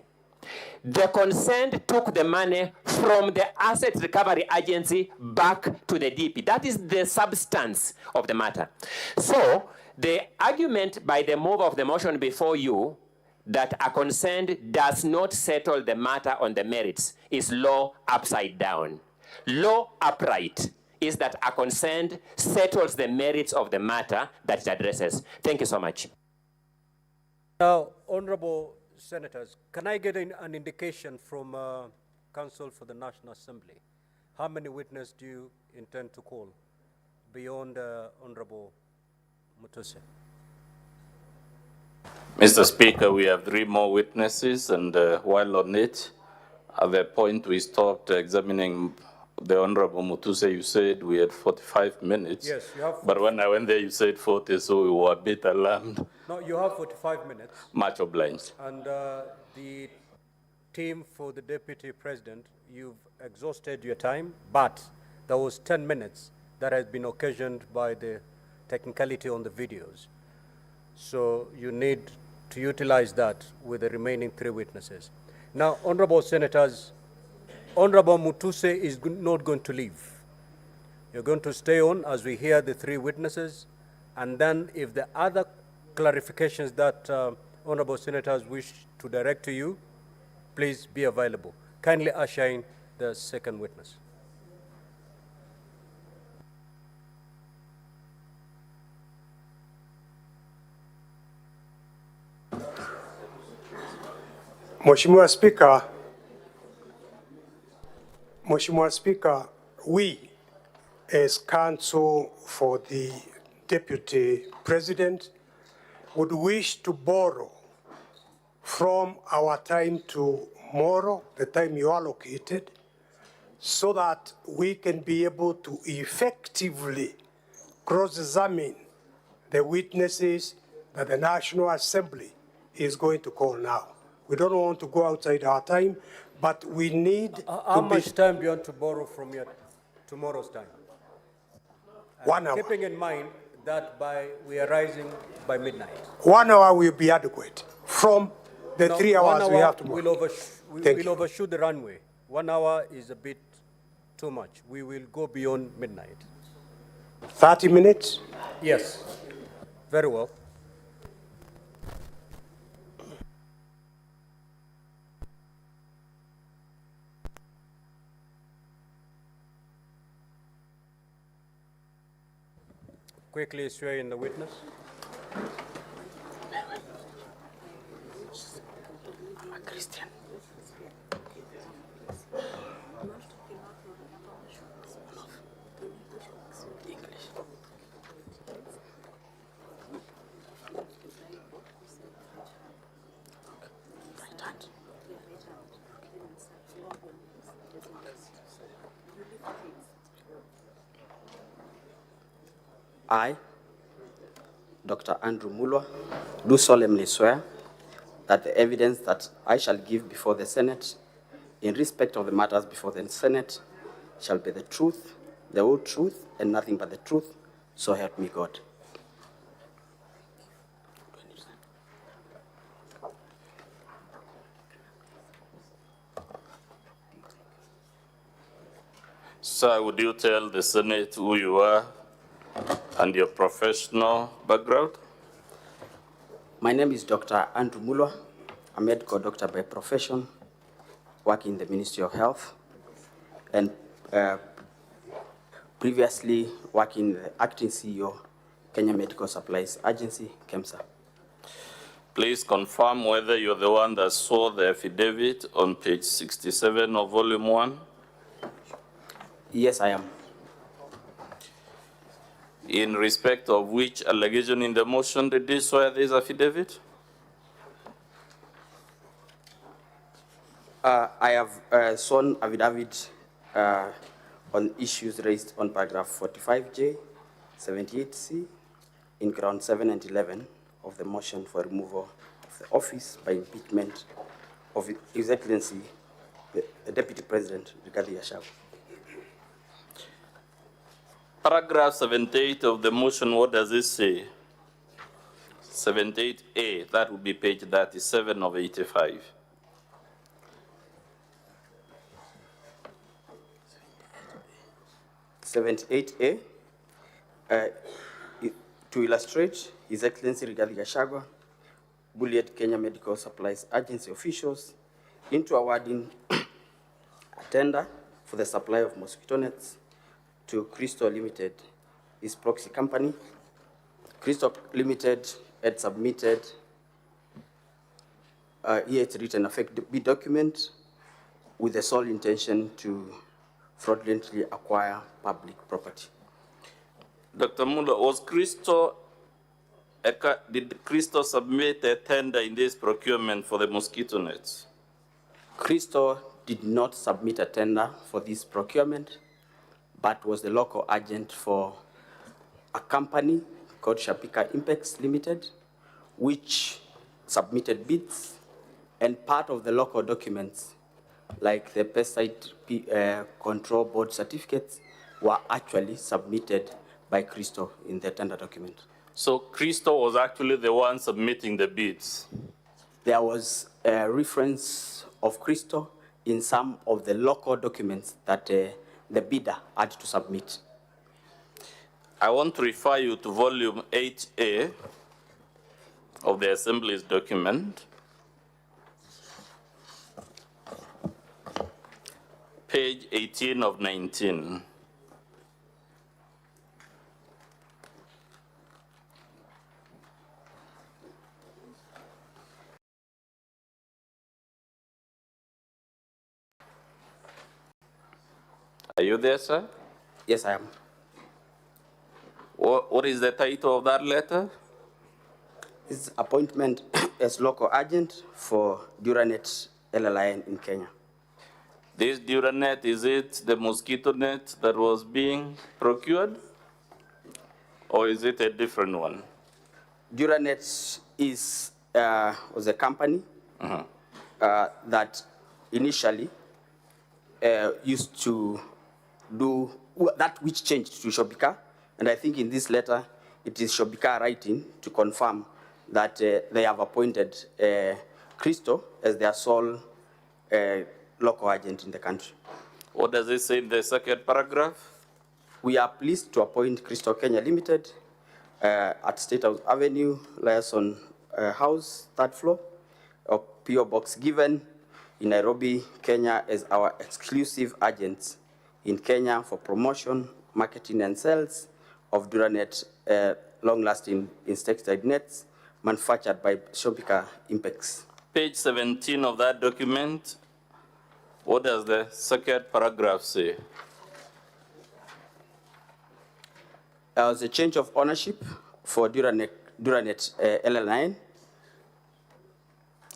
The consent took the money from the Asset Recovery Agency back to the DP. That is the substance of the matter. So the argument by the mover of the motion before you that a consent does not settle the matter on the merits is law upside down. Law upright is that a consent settles the merits of the matter that it addresses. Thank you so much. Now, honorable senators, can I get an indication from Council for the National Assembly? How many witnesses do you intend to call beyond Honorable Mutuse? Mr. Speaker, we have 3 more witnesses, and while on it, at the point we stopped examining the Honorable Mutuse, you said we had 45 minutes. Yes, you have 45. But when I went there, you said 40, so we were a bit alarmed. No, you have 45 minutes. Much obliged. And the team for the Deputy President, you've exhausted your time, but there was 10 minutes that has been occasioned by the technicality on the videos. So you need to utilize that with the remaining 3 witnesses. Now, honorable senators, Honorable Mutuse is not going to leave. You're going to stay on as we hear the 3 witnesses, and then if the other clarifications that honorable senators wish to direct to you, please be available. Kindly usher in the second witness. Mheshimiwa Speaker, we as Council for the Deputy President would wish to borrow from our time tomorrow, the time you allocated, so that we can be able to effectively cross-examine the witnesses that the National Assembly is going to call now. We don't want to go outside our time, but we need How much time do you want to borrow from your tomorrow's time? 1 hour. Keeping in mind that we are rising by midnight. 1 hour will be adequate from the 3 hours we have tomorrow. We'll overshoot the runway. 1 hour is a bit too much. We will go beyond midnight. 30 minutes? Yes, very well. Quickly swear in the witness. I'm a Christian. I, Dr. Andrew Mulwa, do solemnly swear that the evidence that I shall give before the Senate in respect of the matters before the Senate shall be the truth, the whole truth, and nothing but the truth, so help me God. Sir, would you tell the Senate who you are and your professional background? My name is Dr. Andrew Mulwa, a medical doctor by profession, working in the Ministry of Health, and previously working the acting CEO, Kenya Medical Supplies Agency, KEMSA. Please confirm whether you're the one that saw the affidavit on page 67 of volume 1. Yes, I am. In respect of which allegation in the motion did you swear this affidavit? I have sworn affidavit on issues raised on paragraph 45J, 78C, in ground 7 and 11 of the motion for removal of the office by impeachment of His Excellency, the Deputy President, Gachagua. Paragraph 78 of the motion, what does it say? 78A, that would be page 37 of 85. To illustrate, His Excellency Gachagua bullied Kenya Medical Supplies Agency officials into awarding a tender for the supply of mosquito nets to Crystal Limited, his proxy company. Crystal Limited had submitted here it's written a fake bid document with the sole intention to fraudulently acquire public property. Dr. Mula, did Crystal submit a tender in this procurement for the mosquito nets? Crystal did not submit a tender for this procurement, but was the local agent for a company called Shapika Impex Limited, which submitted bids, and part of the local documents, like the pesticide control board certificates, were actually submitted by Crystal in the tender document. So Crystal was actually the one submitting the bids? There was a reference of Crystal in some of the local documents that the bidder had to submit. I want to refer you to volume 8A of the Assembly's document, page 18 of 19. Are you there, sir? Yes, I am. What is the title of that letter? It's appointment as local agent for Duranet LLIN in Kenya. This Duranet, is it the mosquito net that was being procured? Or is it a different one? Duranet was a company that initially used to do that which changed to Shopika. And I think in this letter, it is Shopika writing to confirm that they have appointed Crystal as their sole local agent in the country. What does it say in the second paragraph? We are pleased to appoint Crystal Kenya Limited at State House Avenue, Liason House, 3rd floor, of PO Box given in Nairobi, Kenya, as our exclusive agents in Kenya for promotion, marketing, and sales of Duranet long-lasting insecticide nets manufactured by Shopika Impex. Page 17 of that document, what does the second paragraph say? There was a change of ownership for Duranet LL9.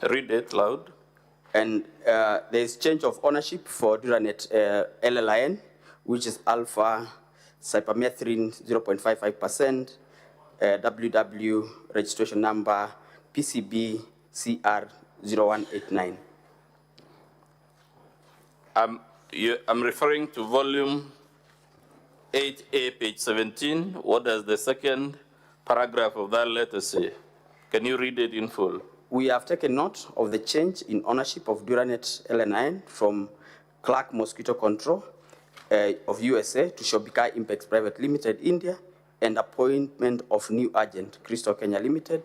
Read it loud. And there is change of ownership for Duranet LLIN, which is alpha cypermethrin 0.55%, WW registration number PCB CR 0189. I'm referring to volume 8A, page 17. What does the second paragraph of that letter say? Can you read it in full? We have taken note of the change in ownership of Duranet LN9 from Clark Mosquito Control of USA to Shobika Impex Private Limited, India, and appointment of new agent, Crystal Kenya Limited.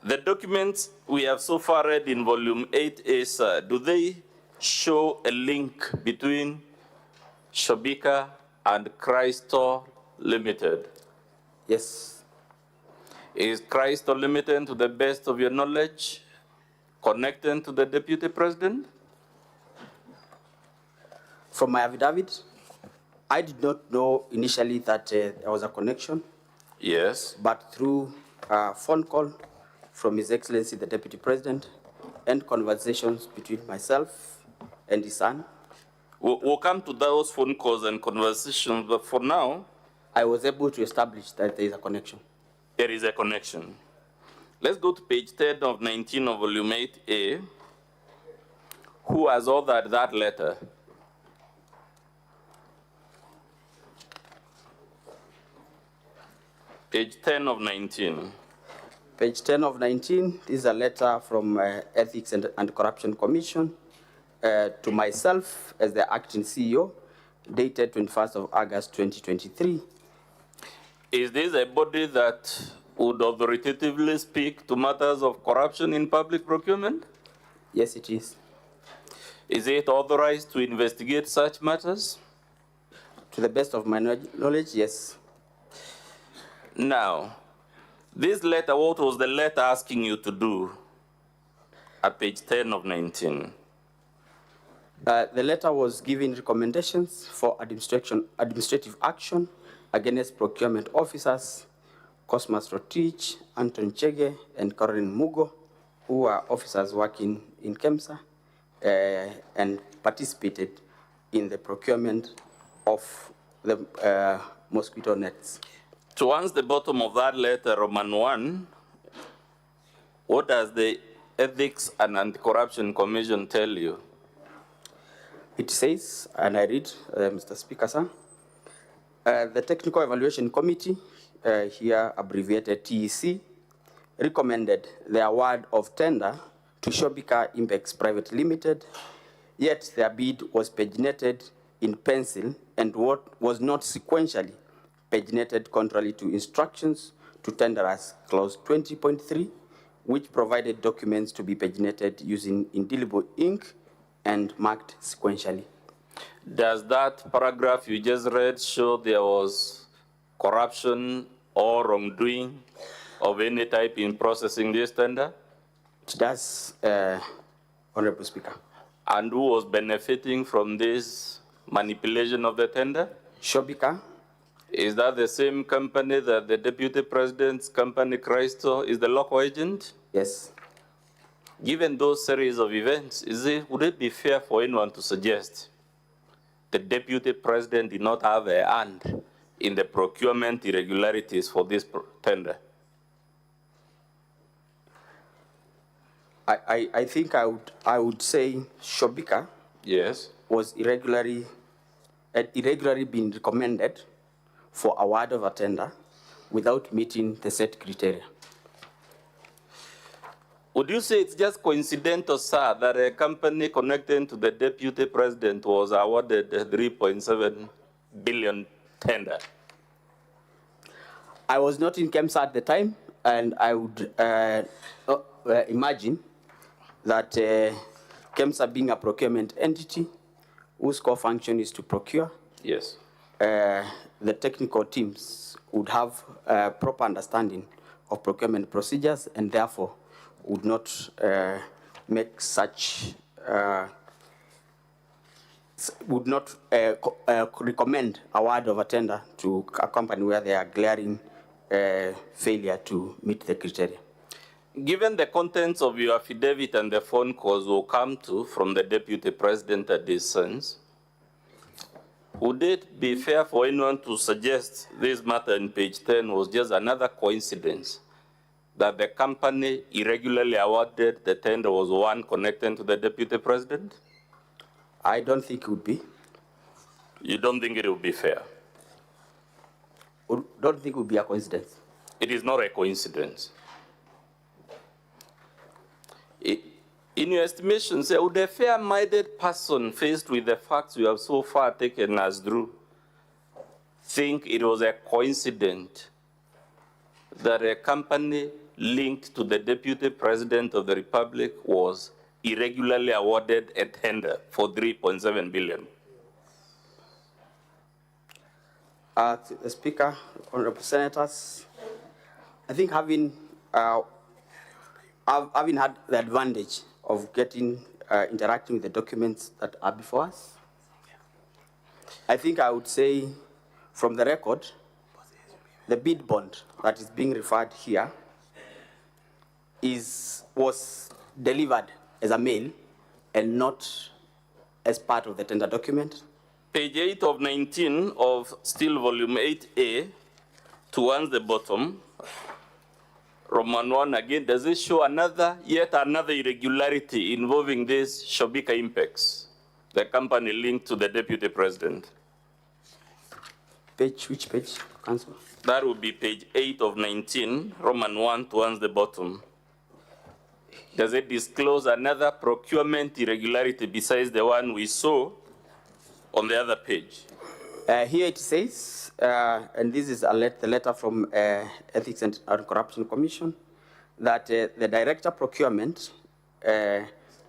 The documents we have so far read in volume 8A, sir, do they show a link between Shobika and Crystal Limited? Yes. Is Crystal Limited, to the best of your knowledge, connected to the Deputy President? From my affidavit, I did not know initially that there was a connection. Yes. But through a phone call from His Excellency the Deputy President and conversations between myself and his son. We'll come to those phone calls and conversations, but for now, I was able to establish that there is a connection. There is a connection. Let's go to page 10 of 19 of volume 8A. Who has authored that letter? Page 10 of 19. Page 10 of 19 is a letter from Ethics and Corruption Commission to myself as the acting CEO, dated 21st of August 2023. Is this a body that would authoritatively speak to matters of corruption in public procurement? Yes, it is. Is it authorized to investigate such matters? To the best of my knowledge, yes. Now, this letter, what was the letter asking you to do at page 10 of 19? The letter was giving recommendations for administrative action against procurement officers, Cosmas Rotich, Anton Chege, and Corin Mugo, who are officers working in KEMSA and participated in the procurement of the mosquito nets. Towards the bottom of that letter, Roman 1, what does the Ethics and Anti-Corruption Commission tell you? It says, and I read, Mr. Speaker, sir, the Technical Evaluation Committee, here abbreviated TEC, recommended the award of tender to Shobika Impex Private Limited, yet their bid was paginated in pencil and what was not sequentially paginated contrary to instructions to tenderers, clause 20.3, which provided documents to be paginated using indelible ink and marked sequentially. Does that paragraph you just read show there was corruption or wrongdoing of any type in processing this tender? It does, Honorable Speaker. And who was benefiting from this manipulation of the tender? Shobika. Is that the same company that the Deputy President's company, Christo, is the local agent? Yes. Given those series of events, would it be fair for anyone to suggest the Deputy President did not have a hand in the procurement irregularities for this tender? I think I would say Shobika, yes, was irregularly been recommended for award of a tender without meeting the set criteria. Would you say it's just coincidental, sir, that a company connected to the Deputy President was awarded a 3.7 billion tender? I was not in KEMSA at the time, and I would imagine that KEMSA being a procurement entity whose core function is to procure, yes, the technical teams would have a proper understanding of procurement procedures and therefore would not make such, would not recommend award of a tender to a company where they are glaring failure to meet the criteria. Given the contents of your affidavit and the phone calls will come to from the Deputy President at this sense, would it be fair for anyone to suggest this matter in page 10 was just another coincidence, that the company irregularly awarded the tender was one connected to the Deputy President? I don't think it would be. You don't think it would be fair? Don't think it would be a coincidence. It is not a coincidence. In your estimation, say, would a fair-minded person faced with the facts you have so far taken us through think it was a coincidence that a company linked to the Deputy President of the Republic was irregularly awarded a tender for 3.7 billion? The Speaker, honorable senators, I think having had the advantage of interacting with the documents that are before us, I think I would say from the record, the bid bond that is being referred here was delivered as a mail and not as part of the tender document. Page 8 of 19 of still volume 8A, towards the bottom, Roman 1 again, does it show yet another irregularity involving this Shobika Impex, the company linked to the Deputy President? Which page, Councillor? That would be page 8 of 19, Roman 1 towards the bottom. Does it disclose another procurement irregularity besides the one we saw on the other page? Here it says, and this is the letter from Ethics and Corruption Commission, that the Director Procurement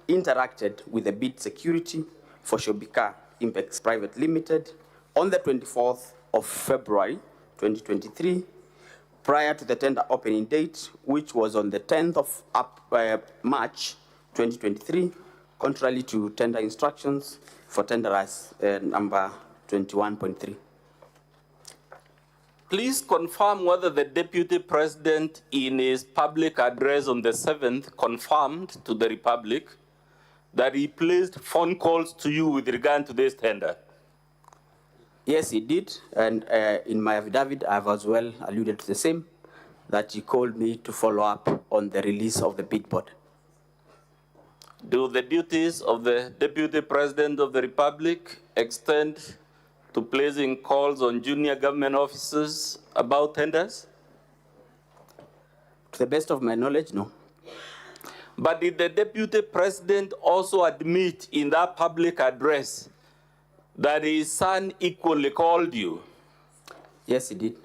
interacted with the bid security for Shobika Impex Private Limited on the 24th of February 2023, prior to the tender opening date, which was on the 10th of March 2023, contrary to tender instructions for tenderers number 21.3. Please confirm whether the Deputy President in his public address on the 7th confirmed to the Republic that he placed phone calls to you with regard to this tender. Yes, he did, and in my affidavit, I've as well alluded to the same, that he called me to follow up on the release of the bid board. Do the duties of the Deputy President of the Republic extend to placing calls on junior government officers about tenders? To the best of my knowledge, no. But did the Deputy President also admit in that public address that his son equally called you? Yes, he did.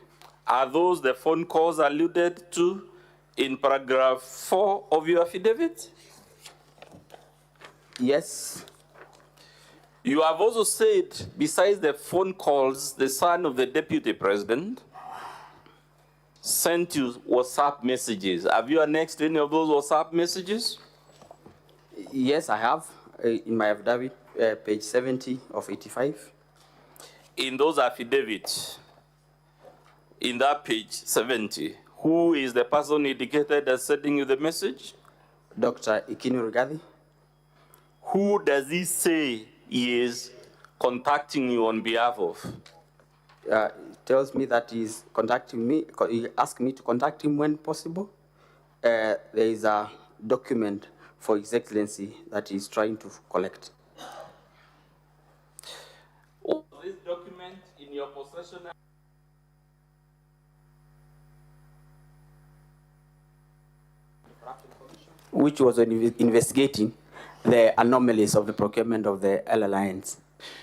Are those the phone calls alluded to in paragraph 4 of your affidavit? Yes. You have also said, besides the phone calls, the son of the Deputy President sent you WhatsApp messages. Have you annexed any of those WhatsApp messages? Yes, I have, in my affidavit, page 70 of 85. In those affidavits, in that page 70, who is the person indicated as sending you the message? Dr. Ikinu Rigathi. Who does he say he is contacting you on behalf of? He tells me that he's contacting me. He asked me to contact him when possible. There is a document for His Excellency that he's trying to collect. Was this document in your possession? Which was investigating the anomalies of the procurement of the L-Alliance.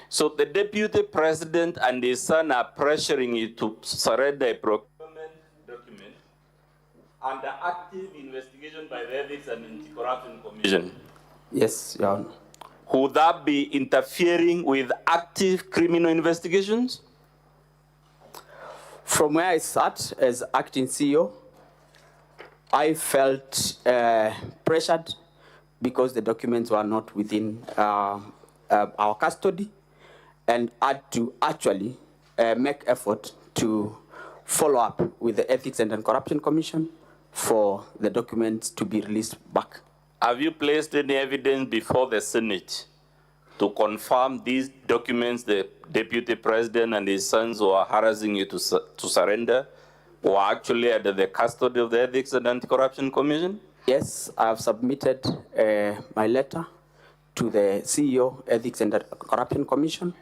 So the Deputy President and his son are pressuring you to surrender a procurement document under active investigation by the Ethics and Anti-Corruption Commission? Yes, Your Honor. Would that be interfering with active criminal investigations? From where I sat as acting CEO, I felt pressured because the documents were not within our custody, and had to actually make effort to follow up with the Ethics and Anti-Corruption Commission for the documents to be released back. Have you placed any evidence before the Senate to confirm these documents the Deputy President and his sons who are harassing you to surrender were actually under the custody of the Ethics and Anti-Corruption Commission? Yes, I have submitted my letter to the CEO, Ethics and Corruption Commission,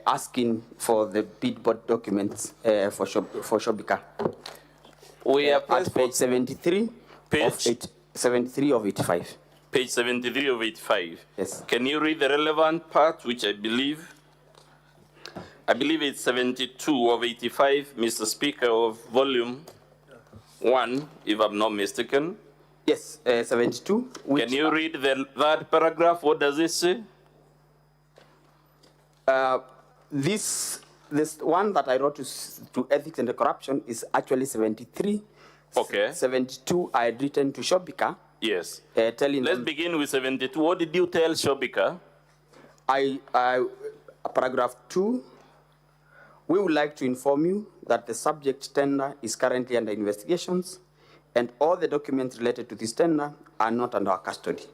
asking for the bid board documents for Shobika. We are at page 73 of 85. Page 73 of 85. Yes. Can you read the relevant part, which I believe it's 72 of 85, Mr. Speaker, of volume 1, if I'm not mistaken. Yes, 72. Can you read that paragraph? What does it say? This one that I wrote to ethics and corruption is actually 73. Okay. 72 I had written to Shobika. Yes. Telling Let's them, begin with 72. What did you tell Shobika? Paragraph 2, we would like to inform you that the subject tender is currently under investigations and all the documents related to this tender are not under our custody.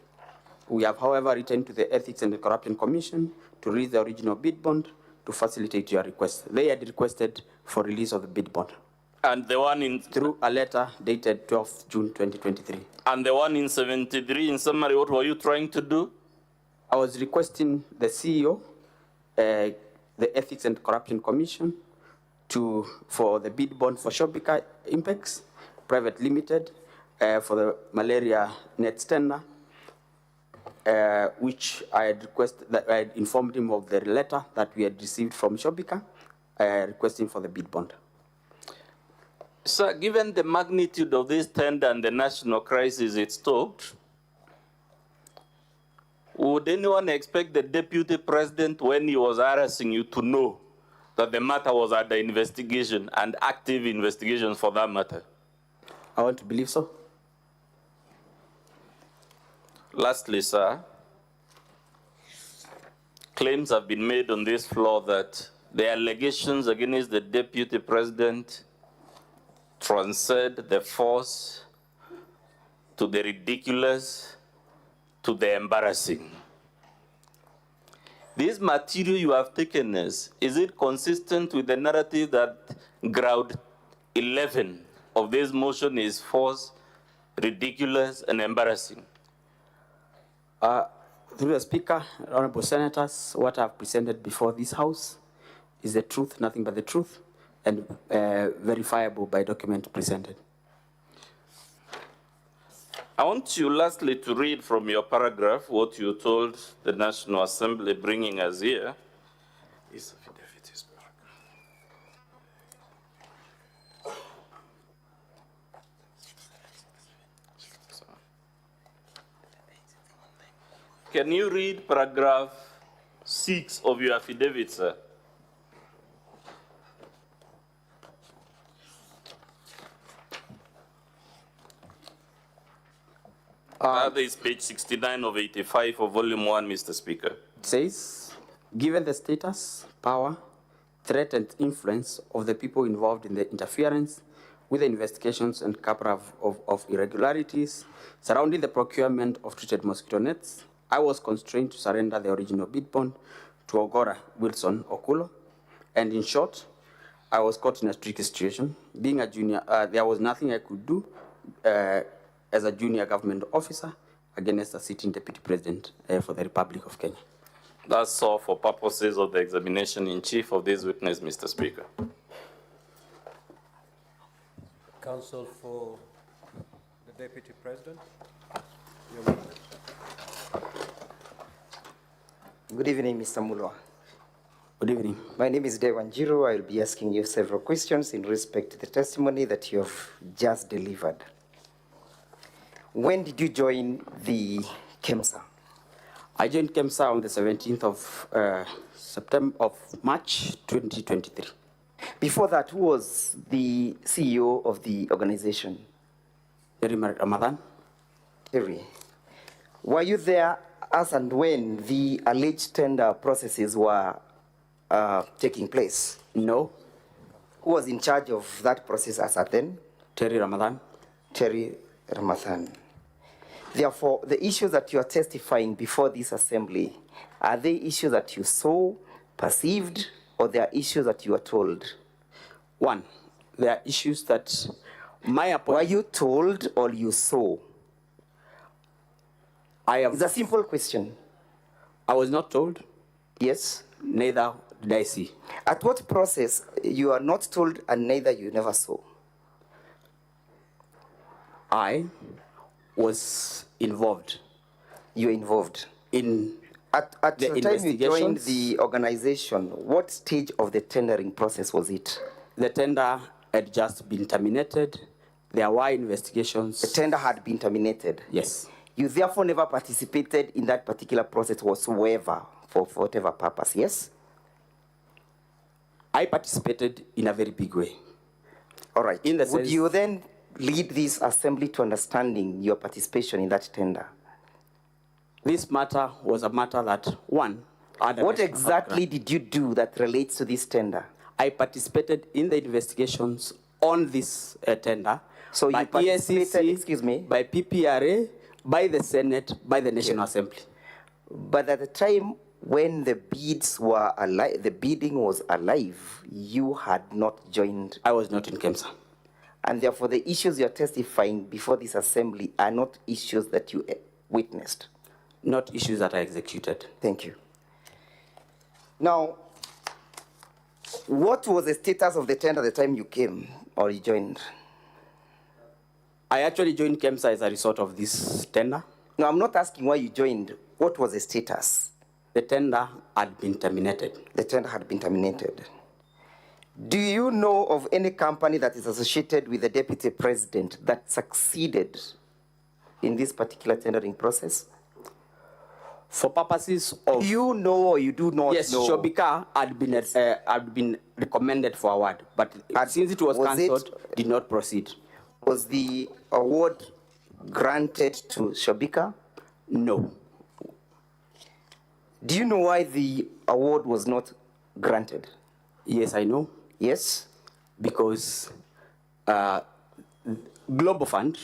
We have, however, written to the Ethics and the Corruption Commission to release the original bid bond to facilitate your request. They had requested for release of the bid bond. And the one in... Through a letter dated 12th June 2023. And the one in 73, in summary, what were you trying to do? I was requesting the CEO, the Ethics and Corruption Commission, for the bid bond for Shobika Impex Private Limited for the malaria net tender, which I had informed him of the letter that we had received from Shobika, requesting for the bid bond. Sir, given the magnitude of this tender and the national crisis it stoked, would anyone expect the deputy president, when he was harassing you, to know that the matter was under investigation and active investigation for that matter? I want to believe so. Lastly, sir, claims have been made on this floor that the allegations against the deputy president transcend the force to the ridiculous to the embarrassing. This material you have taken is it consistent with the narrative that ground 11 of this motion is false, ridiculous, and embarrassing? Through the Speaker, Honorable Senators, what I've presented before this House is the truth, nothing but the truth, and verifiable by document presented. I want you lastly to read from your paragraph what you told the National Assembly bringing us here. Can you read paragraph 6 of your affidavit, sir? That is page 69 of 85 of volume 1, Mr. Speaker. It says, given the status, power, threat, and influence of the people involved in the interference with the investigations and cover of irregularities surrounding the procurement of treated mosquito nets, I was constrained to surrender the original bid bond to Ogora Wilson Okulo. And in short, I was caught in a tricky situation. Being a junior, there was nothing I could do as a junior government officer against a sitting deputy president for the Republic of Kenya. That's all for purposes of the examination in chief of this witness, Mr. Speaker. Counsel for the deputy president. Good evening, Mr. Mulwa. Good evening. My name is Dewan Jiro. I will be asking you several questions in respect to the testimony that you have just delivered. When did you join the KEMSA? I joined KEMSA on the 17th of March 2023. Before that, who was the CEO of the organization? Terry Ramadan. Terry. Were you there as and when the alleged tender processes were taking place? No. Who was in charge of that process as at then? Terry Ramadan. Terry Ramadan. Therefore, the issues that you are testifying before this assembly, are they issues that you saw, perceived, or they are issues that you are told? One, there are issues that were you told or you saw? It's a simple question. I was not told. Yes. Neither did I see. At what process you are not told and neither you never saw? I was involved You're involved. In At the the time you joined investigations. the organization, what stage of the tendering process was it? The tender had just been terminated. There were investigations. The tender had been terminated? Yes. You therefore never participated in that particular process whatsoever, for whatever purpose, yes? I participated in a very big way. All right. In the Would sense- you then lead this assembly to understanding your participation in that tender? This matter was a matter that, one, what exactly did you do that relates to this tender? I participated in the investigations on this tender. So by you participated, EACC, excuse me? by PPRA, by the Senate, by the National Assembly. But at the time when the bids were alive, the bidding was alive, you had not joined. I was not in KEMSA. And therefore the issues you're testifying before this assembly are not issues that you witnessed. Not issues that I executed. Thank you. Now, what was the status of the tender at the time you came or you joined? I actually joined KEMSA as a result of this tender. No, I'm not asking why you joined. What was the status? The tender had been terminated. The tender had been terminated. Do you know of any company that is associated with the deputy president that succeeded in this particular tendering process? For purposes of... You know or you do not yes, know? Yes, Shobika had been recommended for award, but since it was cancelled, did not proceed. Was the award granted to Shobika? No. Do you know why the award was not granted? Yes, I know. Yes? Because Global Fund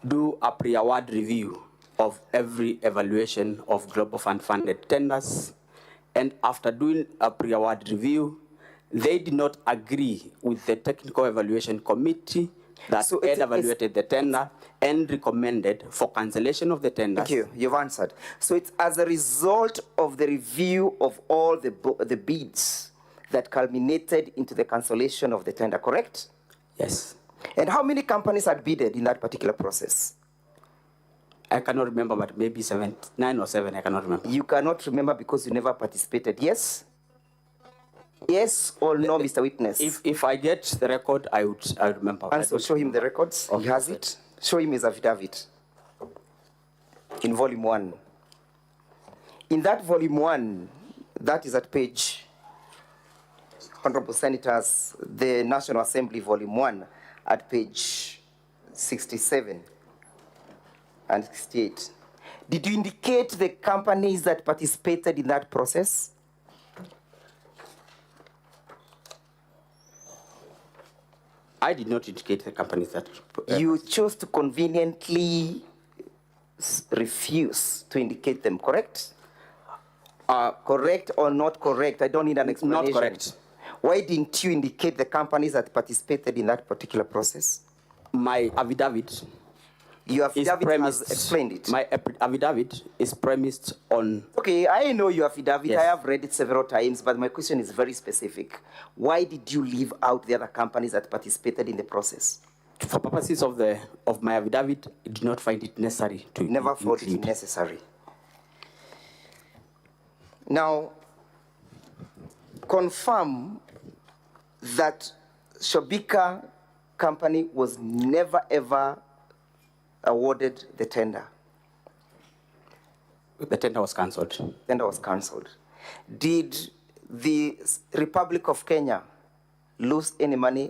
do a pre-award review of every evaluation of Global Fund funded tenders. And after doing a pre-award review, they did not agree with the technical evaluation committee that had evaluated the tender and recommended for cancellation of the tender. Thank you. You've answered. So it's as a result of the review of all the bids that culminated into the cancellation of the tender, correct? Yes. And how many companies had bidded in that particular process? I cannot remember, but maybe 9 or 7, I cannot remember. You cannot remember because you never participated, yes? Yes or no, Mr. Witness? If I get the record, I would remember. And so show him the records. He has it. Show him his affidavit in volume 1. In that volume 1, that is at page, Honorable Senators, the National Assembly volume 1, at page 67 and 68. Did you indicate the companies that participated in that process? I did not indicate the companies that... You chose to conveniently refuse to indicate them, correct? Correct or not correct? I don't need an explanation. Not correct. Why didn't you indicate the companies that participated in that particular process? My affidavit... Your affidavit has explained it. My affidavit is premised on... Okay, I know your affidavit. Yes. I have read it several times, but my question is very specific. Why did you leave out the other companies that participated in the process? For purposes of my affidavit, I did not find it necessary to never thought it necessary. Now, confirm that Shobika company was never ever awarded the tender. The tender was cancelled. Tender was cancelled. Did the Republic of Kenya lose any money